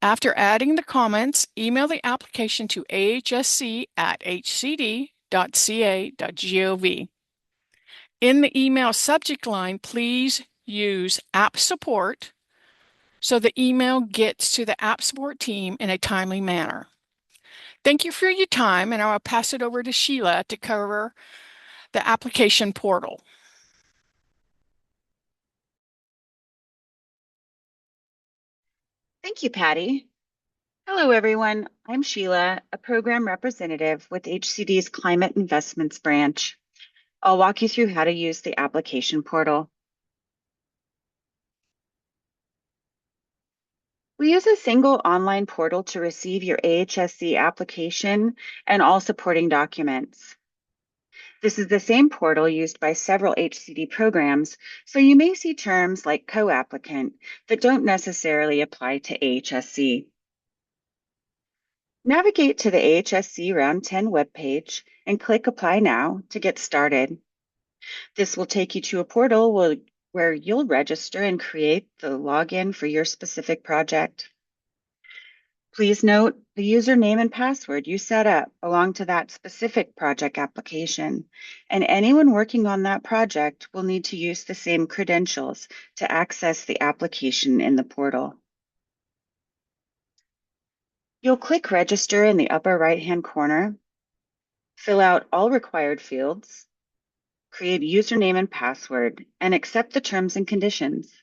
After adding the comments, email the application to ahsc@hcd.ca.gov. In the email subject line, please use App Support so the email gets to the App Support team in a timely manner. Thank you for your time, and I will pass it over to Sheila to cover the application portal. Thank you, Patty. Hello, everyone. I'm Sheila, a program representative with HCD's Climate Investments branch. I'll walk you through how to use the application portal. We use a single online portal to receive your AHSC application and all supporting documents. This is the same portal used by several HCD programs, so you may see terms like co-applicant that don't necessarily apply to AHSC. Navigate to the AHSC Round 10 webpage and click Apply Now to get started. This will take you to a portal where you'll register and create the login for your specific project. Please note the username and password you set up belong to that specific project application, and anyone working on that project will need to use the same credentials to access the application in the portal. You'll click Register in the upper right-hand corner, fill out all required fields, create username and password, and accept the terms and conditions.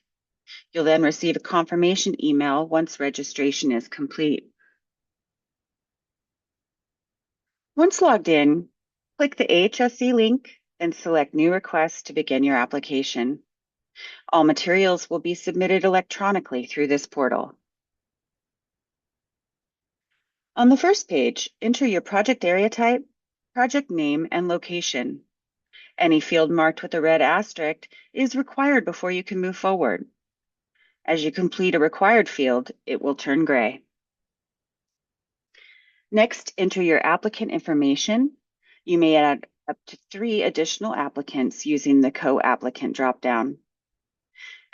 You'll then receive a confirmation email once registration is complete. Once logged in, click the AHSC link and select New Request to begin your application. All materials will be submitted electronically through this portal. On the first page, enter your project area type, project name, and location. Any field marked with a red asterisk is required before you can move forward. As you complete a required field, it will turn gray. Next, enter your applicant information. You may add up to 3 additional applicants using the co-applicant dropdown.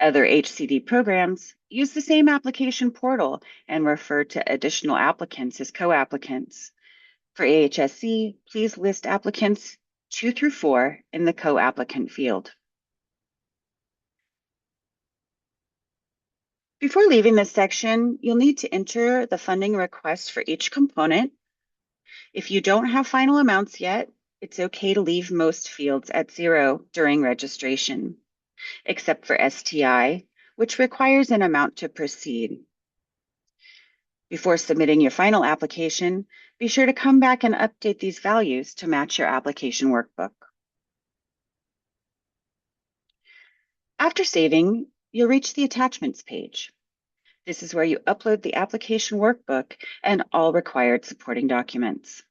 Other HCD programs use the same application portal and refer to additional applicants as co-applicants. For AHSC, please list applicants 2 through 4 in the co-applicant field. Before leaving this section, you'll need to enter the funding request for each component. If you don't have final amounts yet, it's okay to leave most fields at 0 during registration, except for STI, which requires an amount to proceed. Before submitting your final application, be sure to come back and update these values to match your application workbook. After saving, you'll reach the attachments page. This is where you upload the application workbook and all required supporting documents.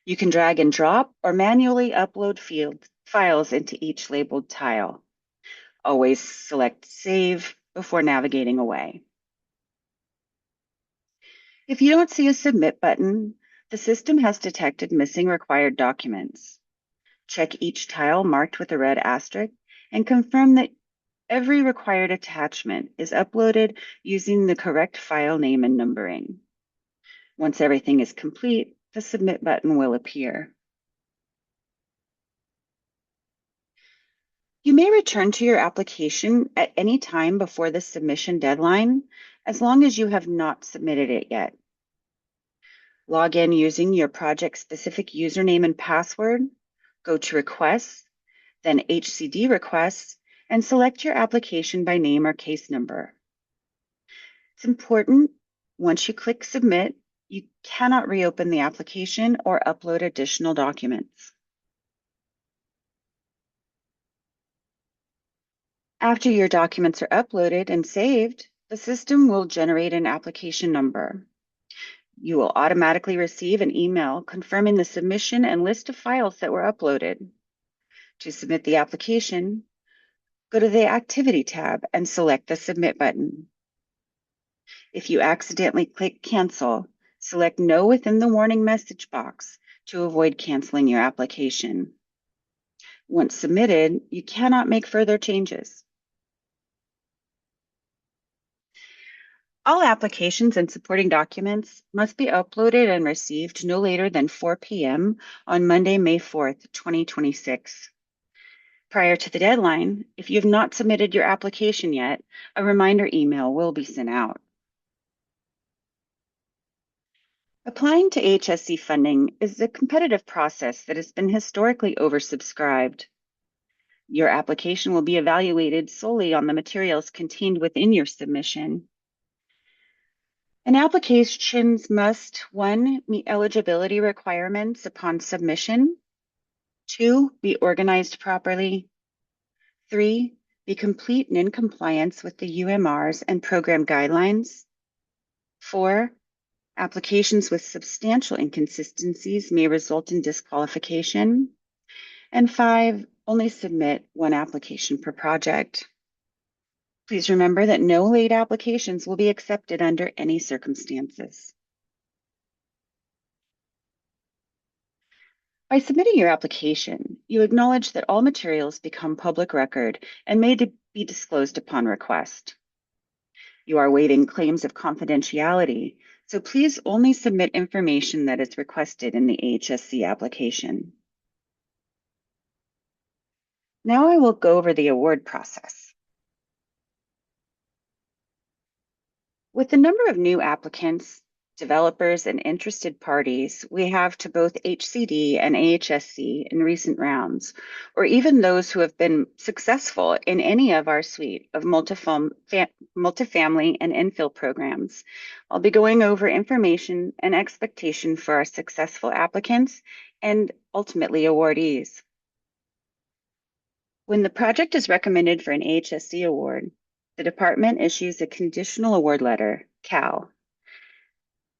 You can drag and drop or manually upload files into each labeled tile. Always select Save before navigating away. If you don't see a Submit button, the system has detected missing required documents. Check each tile marked with a red asterisk and confirm that every required attachment is uploaded using the correct file name and numbering. Once everything is complete, the Submit button will appear. You may return to your application at any time before the submission deadline, as long as you have not submitted it yet. Log in using your project-specific username and password, go to Requests, then HCD Requests, and select your application by name or case number. It's important, once you click Submit, you cannot reopen the application or upload additional documents. After your documents are uploaded and saved, the system will generate an application number. You will automatically receive an email confirming the submission and list of files that were uploaded. To submit the application, go to the Activity tab and select the Submit button. If you accidentally click Cancel, select No within the warning message box to avoid canceling your application. Once submitted, you cannot make further changes. All applications and supporting documents must be uploaded and received no later than 4 p.m. on Monday, May 4th, 2026. Prior to the deadline, if you have not submitted your application yet, a reminder email will be sent out. Applying to AHSC funding is a competitive process that has been historically oversubscribed. Your application will be evaluated solely on the materials contained within your submission. And applications must, 1, meet eligibility requirements upon submission, 2, be organized properly, 3, be complete and in compliance with the UMRs and program guidelines, 4, applications with substantial inconsistencies may result in disqualification, and 5, only submit one application per project. Please remember that no late applications will be accepted under any circumstances. By submitting your application, you acknowledge that all materials become public record and may be disclosed upon request. You are waiving claims of confidentiality, so please only submit information that is requested in the AHSC application. Now I will go over the award process. With the number of new applicants, developers, and interested parties we have to both HCD and AHSC in recent rounds, or even those who have been successful in any of our suite of multifamily and infill programs, I'll be going over information and expectation for our successful applicants and ultimately awardees. When the project is recommended for an AHSC award, the department issues a conditional award letter, CAL.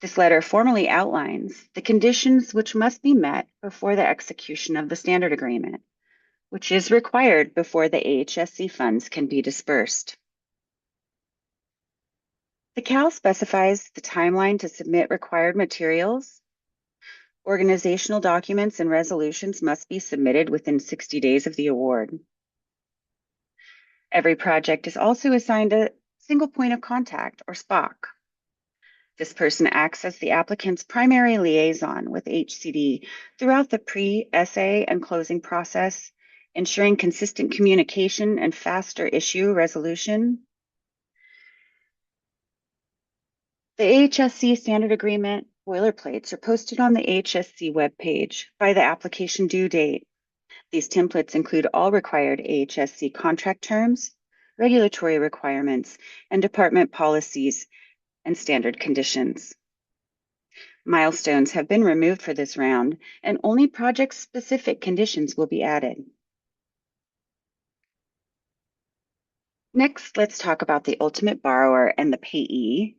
This letter formally outlines the conditions which must be met before the execution of the standard agreement, which is required before the AHSC funds can be dispersed. The CAL specifies the timeline to submit required materials. Organizational documents and resolutions must be submitted within 60 days of the award. Every project is also assigned a single point of contact, or SPOC. This person acts as the applicant's primary liaison with HCD throughout the pre-essay and closing process, ensuring consistent communication and faster issue resolution. The AHSC standard agreement boilerplates are posted on the AHSC webpage by the application due date. These templates include all required AHSC contract terms, regulatory requirements, and department policies and standard conditions. Milestones have been removed for this round, and only project-specific conditions will be added. Next, let's talk about the ultimate borrower and the payee,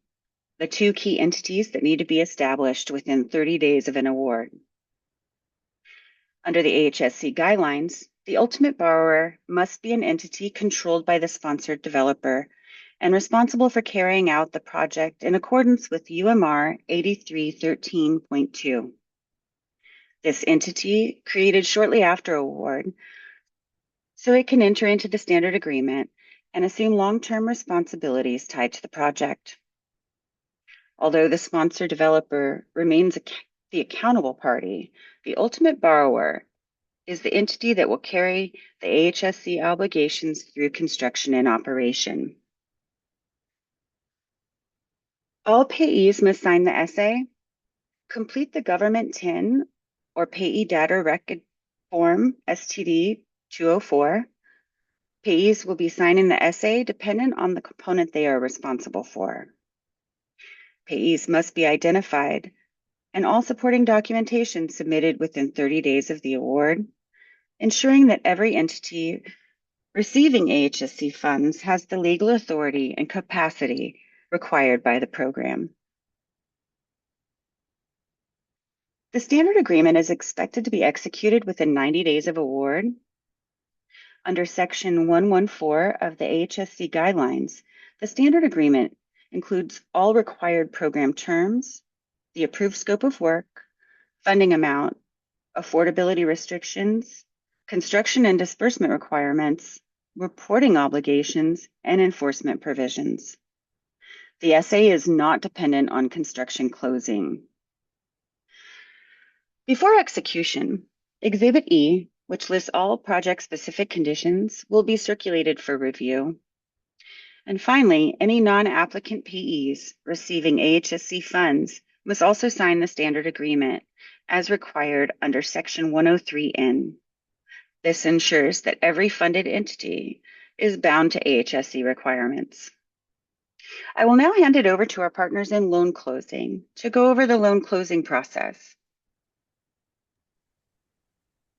the two key entities that need to be established within 30 days of an award. Under the AHSC guidelines, the ultimate borrower must be an entity controlled by the sponsored developer and responsible for carrying out the project in accordance with UMR 8313.2. This entity, created shortly after award, so it can enter into the standard agreement and assume long-term responsibilities tied to the project. Although the sponsor developer remains the accountable party, the ultimate borrower is the entity that will carry the AHSC obligations through construction and operation. All payees must sign the essay, complete the Government 10 or Payee Data Record Form STD 204. Payees will be signing the essay dependent on the component they are responsible for. Payees must be identified and all supporting documentation submitted within 30 days of the award, ensuring that every entity receiving AHSC funds has the legal authority and capacity required by the program. The standard agreement is expected to be executed within 90 days of award. Under Section 114 of the AHSC guidelines, the standard agreement includes all required program terms, the approved scope of work, funding amount, affordability restrictions, construction and disbursement requirements, reporting obligations, and enforcement provisions. The SA is not dependent on construction closing. Before execution, Exhibit E, which lists all project-specific conditions, will be circulated for review. And finally, any non-applicant PEs receiving AHSC funds must also sign the standard agreement as required under Section 103N. This ensures that every funded entity is bound to AHSC requirements. I will now hand it over to our partners in loan closing to go over the loan closing process.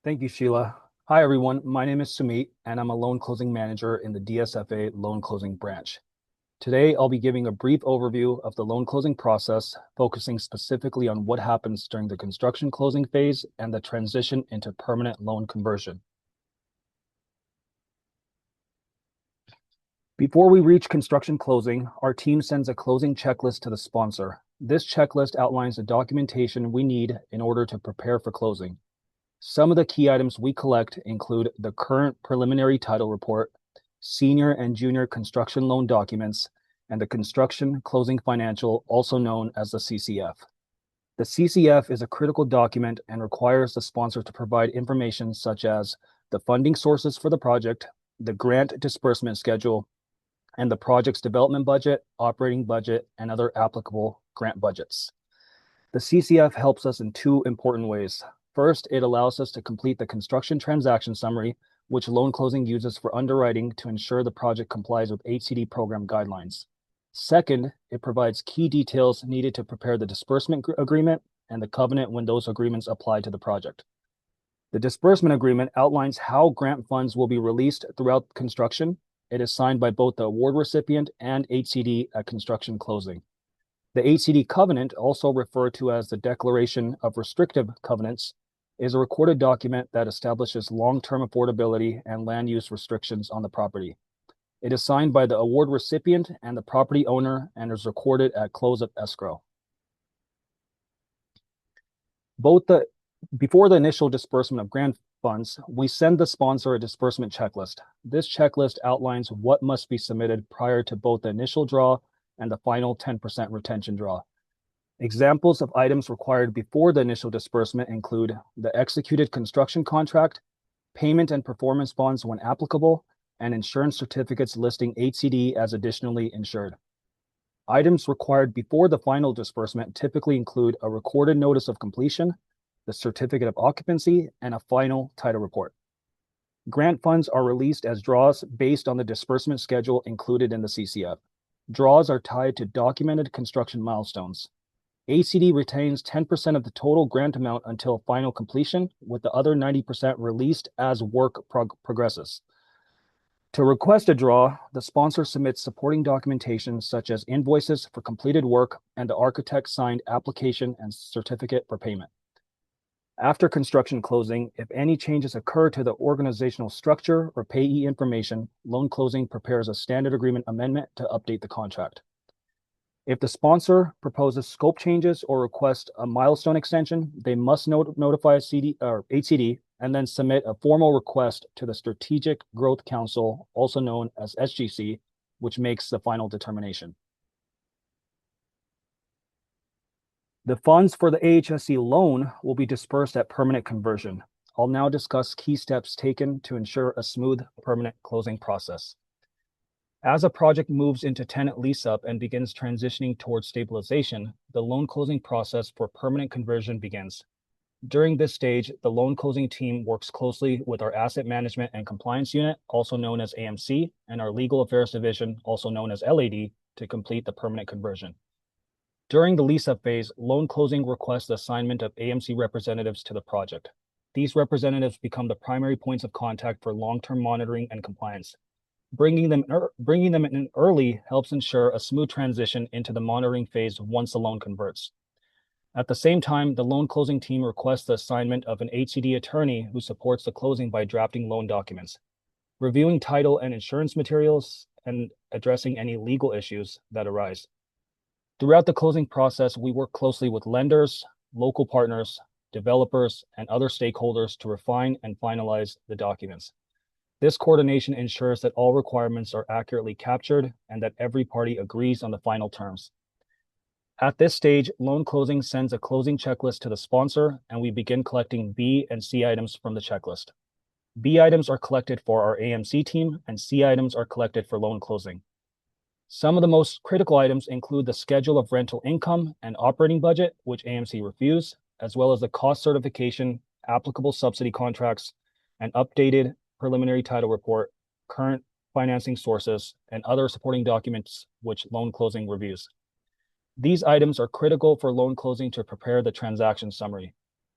Thank you, Sheila. Hi, everyone. My name is Sumit, and I'm a loan closing manager in the DSFA loan closing branch. Today, I'll be giving a brief overview of the loan closing process, focusing specifically on what happens during the construction closing phase and the transition into permanent loan conversion. Before we reach construction closing, our team sends a closing checklist to the sponsor. This checklist outlines the documentation we need in order to prepare for closing. Some of the key items we collect include the current preliminary title report, senior and junior construction loan documents, and the construction closing financial, also known as the CCF. The CCF is a critical document and requires the sponsor to provide information such as the funding sources for the project, the grant disbursement schedule, and the project's development budget, operating budget, and other applicable grant budgets. The CCF helps us in two important ways. First, it allows us to complete the construction transaction summary, which loan closing uses for underwriting to ensure the project complies with HCD program guidelines. Second, it provides key details needed to prepare the disbursement agreement and the covenant when those agreements apply to the project. The disbursement agreement outlines how grant funds will be released throughout construction. It is signed by both the award recipient and HCD at construction closing. The HCD covenant, also referred to as the Declaration of Restrictive Covenants, is a recorded document that establishes long-term affordability and land use restrictions on the property. It is signed by the award recipient and the property owner and is recorded at close of escrow. Before the initial disbursement of grant funds, we send the sponsor a disbursement checklist. This checklist outlines what must be submitted prior to both the initial draw and the final 10% retention draw. Examples of items required before the initial disbursement include the executed construction contract, payment and performance bonds when applicable, and insurance certificates listing HCD as additionally insured. Items required before the final disbursement typically include a recorded notice of completion, the certificate of occupancy, and a final title report. Grant funds are released as draws based on the disbursement schedule included in the CCF. Draws are tied to documented construction milestones. HCD retains 10% of the total grant amount until final completion, with the other 90% released as work progresses. To request a draw, the sponsor submits supporting documentation such as invoices for completed work and the architect signed application and certificate for payment. After construction closing, if any changes occur to the organizational structure or payee information, loan closing prepares a standard agreement amendment to update the contract. If the sponsor proposes scope changes or requests a milestone extension, they must notify HCD and then submit a formal request to the Strategic Growth Council, also known as SGC, which makes the final determination. The funds for the AHSC loan will be dispersed at permanent conversion. I'll now discuss key steps taken to ensure a smooth permanent closing process. As a project moves into tenant lease-up and begins transitioning towards stabilization, the loan closing process for permanent conversion begins. During this stage, the loan closing team works closely with our Asset Management and Compliance Unit, also known as AMC, and our Legal Affairs Division, also known as LAD, to complete the permanent conversion. During the lease-up phase, loan closing requests the assignment of AMC representatives to the project. These representatives become the primary points of contact for long-term monitoring and compliance. Bringing them in early helps ensure a smooth transition into the monitoring phase once the loan converts. At the same time, the loan closing team requests the assignment of an HCD attorney who supports the closing by drafting loan documents. reviewing title and insurance materials, and addressing any legal issues that arise. Throughout the closing process, we work closely with lenders, local partners, developers, and other stakeholders to refine and finalize the documents. This coordination ensures that all requirements are accurately captured and that every party agrees on the final terms. At this stage, loan closing sends a closing checklist to the sponsor, and we begin collecting B and C items from the checklist. B items are collected for our AMC team, and C items are collected for loan closing. Some of the most critical items include the schedule of rental income and operating budget, which AMC reviews, as well as the cost certification, applicable subsidy contracts, and updated preliminary title report, current financing sources, and other supporting documents which loan closing reviews. These items are critical for loan closing to prepare the transaction summary.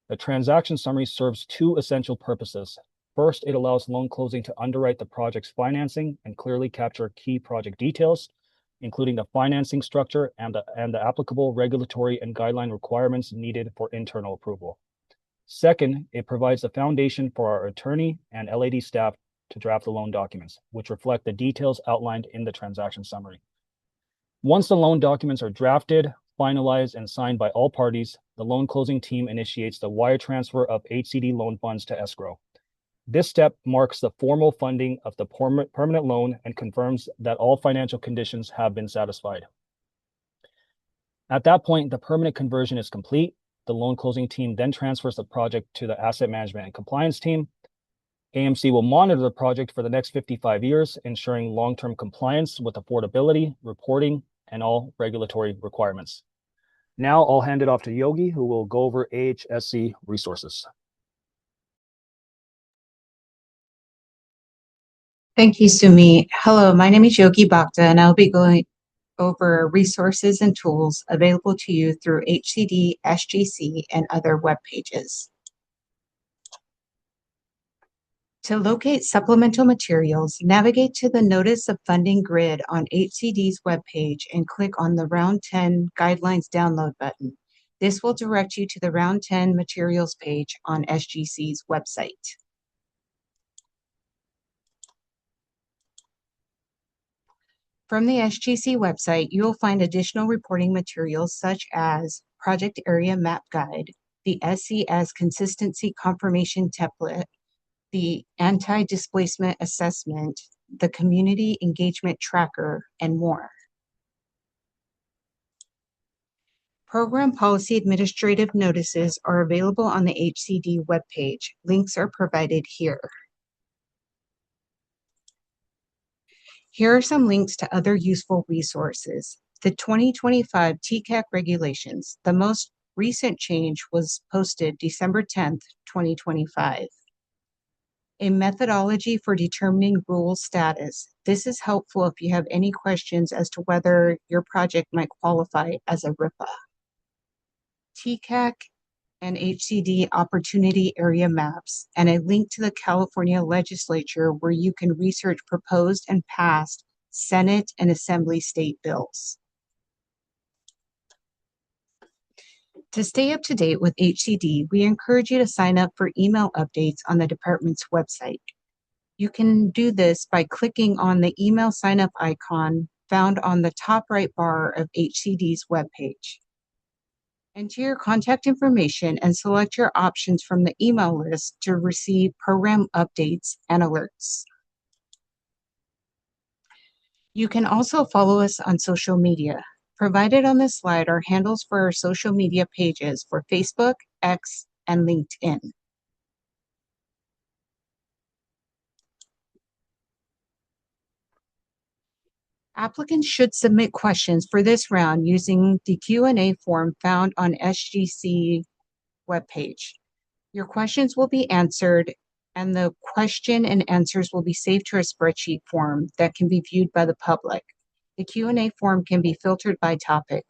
The transaction summary serves two essential purposes. First, it allows loan closing to underwrite the project's financing and clearly capture key project details, including the financing structure and the applicable regulatory and guideline requirements needed for internal approval. Second, it provides the foundation for our attorney and LAD staff to draft the loan documents, which reflect the details outlined in the transaction summary. Once the loan documents are drafted, finalized, and signed by all parties, the loan closing team initiates the wire transfer of HCD loan funds to escrow. This step marks the formal funding of the permanent loan and confirms that all financial conditions have been satisfied. At that point, the permanent conversion is complete. The loan closing team then transfers the project to the asset management and compliance team. AMC will monitor the project for the next 55 years, ensuring long-term compliance with affordability, reporting, and all regulatory requirements. Now I'll hand it off to Yogi, who will go over AHSC resources. Thank you, Sumi. Hello, my name is Yogi Bhakta, and I'll be going over resources and tools available to you through HCD, SGC, and other web pages. To locate supplemental materials, navigate to the Notice of Funding grid on HCD's webpage and click on the Round 10 Guidelines Download button. This will direct you to the Round 10 Materials page on SGC's website. From the SGC website, you will find additional reporting materials such as Project Area Map Guide, the SCS Consistency Confirmation Template, the Anti-Displacement Assessment, the Community Engagement Tracker, and more. Program Policy Administrative Notices are available on the HCD webpage. Links are provided here. Here are some links to other useful resources. The 2025 TCAC regulations. The most recent change was posted December 10th, 2025. A methodology for determining rule status. This is helpful if you have any questions as to whether your project might qualify as a RIPA. TCAC and HCD opportunity area maps, and a link to the California legislature where you can research proposed and passed Senate and Assembly state bills. To stay up to date with HCD, we encourage you to sign up for email updates on the department's website. You can do this by clicking on the email sign up icon found on the top right bar of HCD's webpage. Enter your contact information and select your options from the email list to receive program updates and alerts. You can also follow us on social media. Provided on this slide are handles for our social media pages for Facebook, X, and LinkedIn. Applicants should submit questions for this round using the Q&A form found on SGC webpage. Your questions will be answered, and the question and answers will be saved to a spreadsheet form that can be viewed by the public. The Q&A form can be filtered by topic.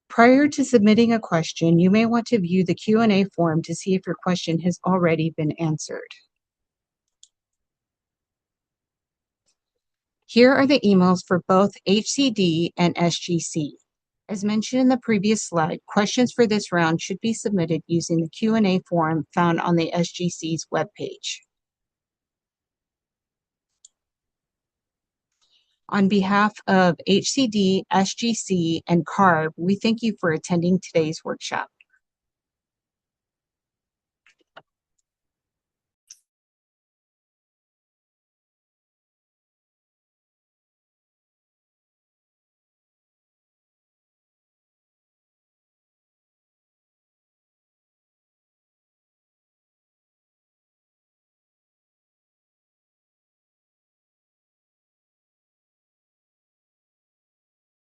Prior to submitting a question, you may want to view the Q&A form to see if your question has already been answered. Here are the emails for both HCD and SGC. As mentioned in the previous slide, questions for this round should be submitted using the Q&A form found on the SGC's webpage. On behalf of HCD, SGC, and CARB, we thank you for attending today's workshop.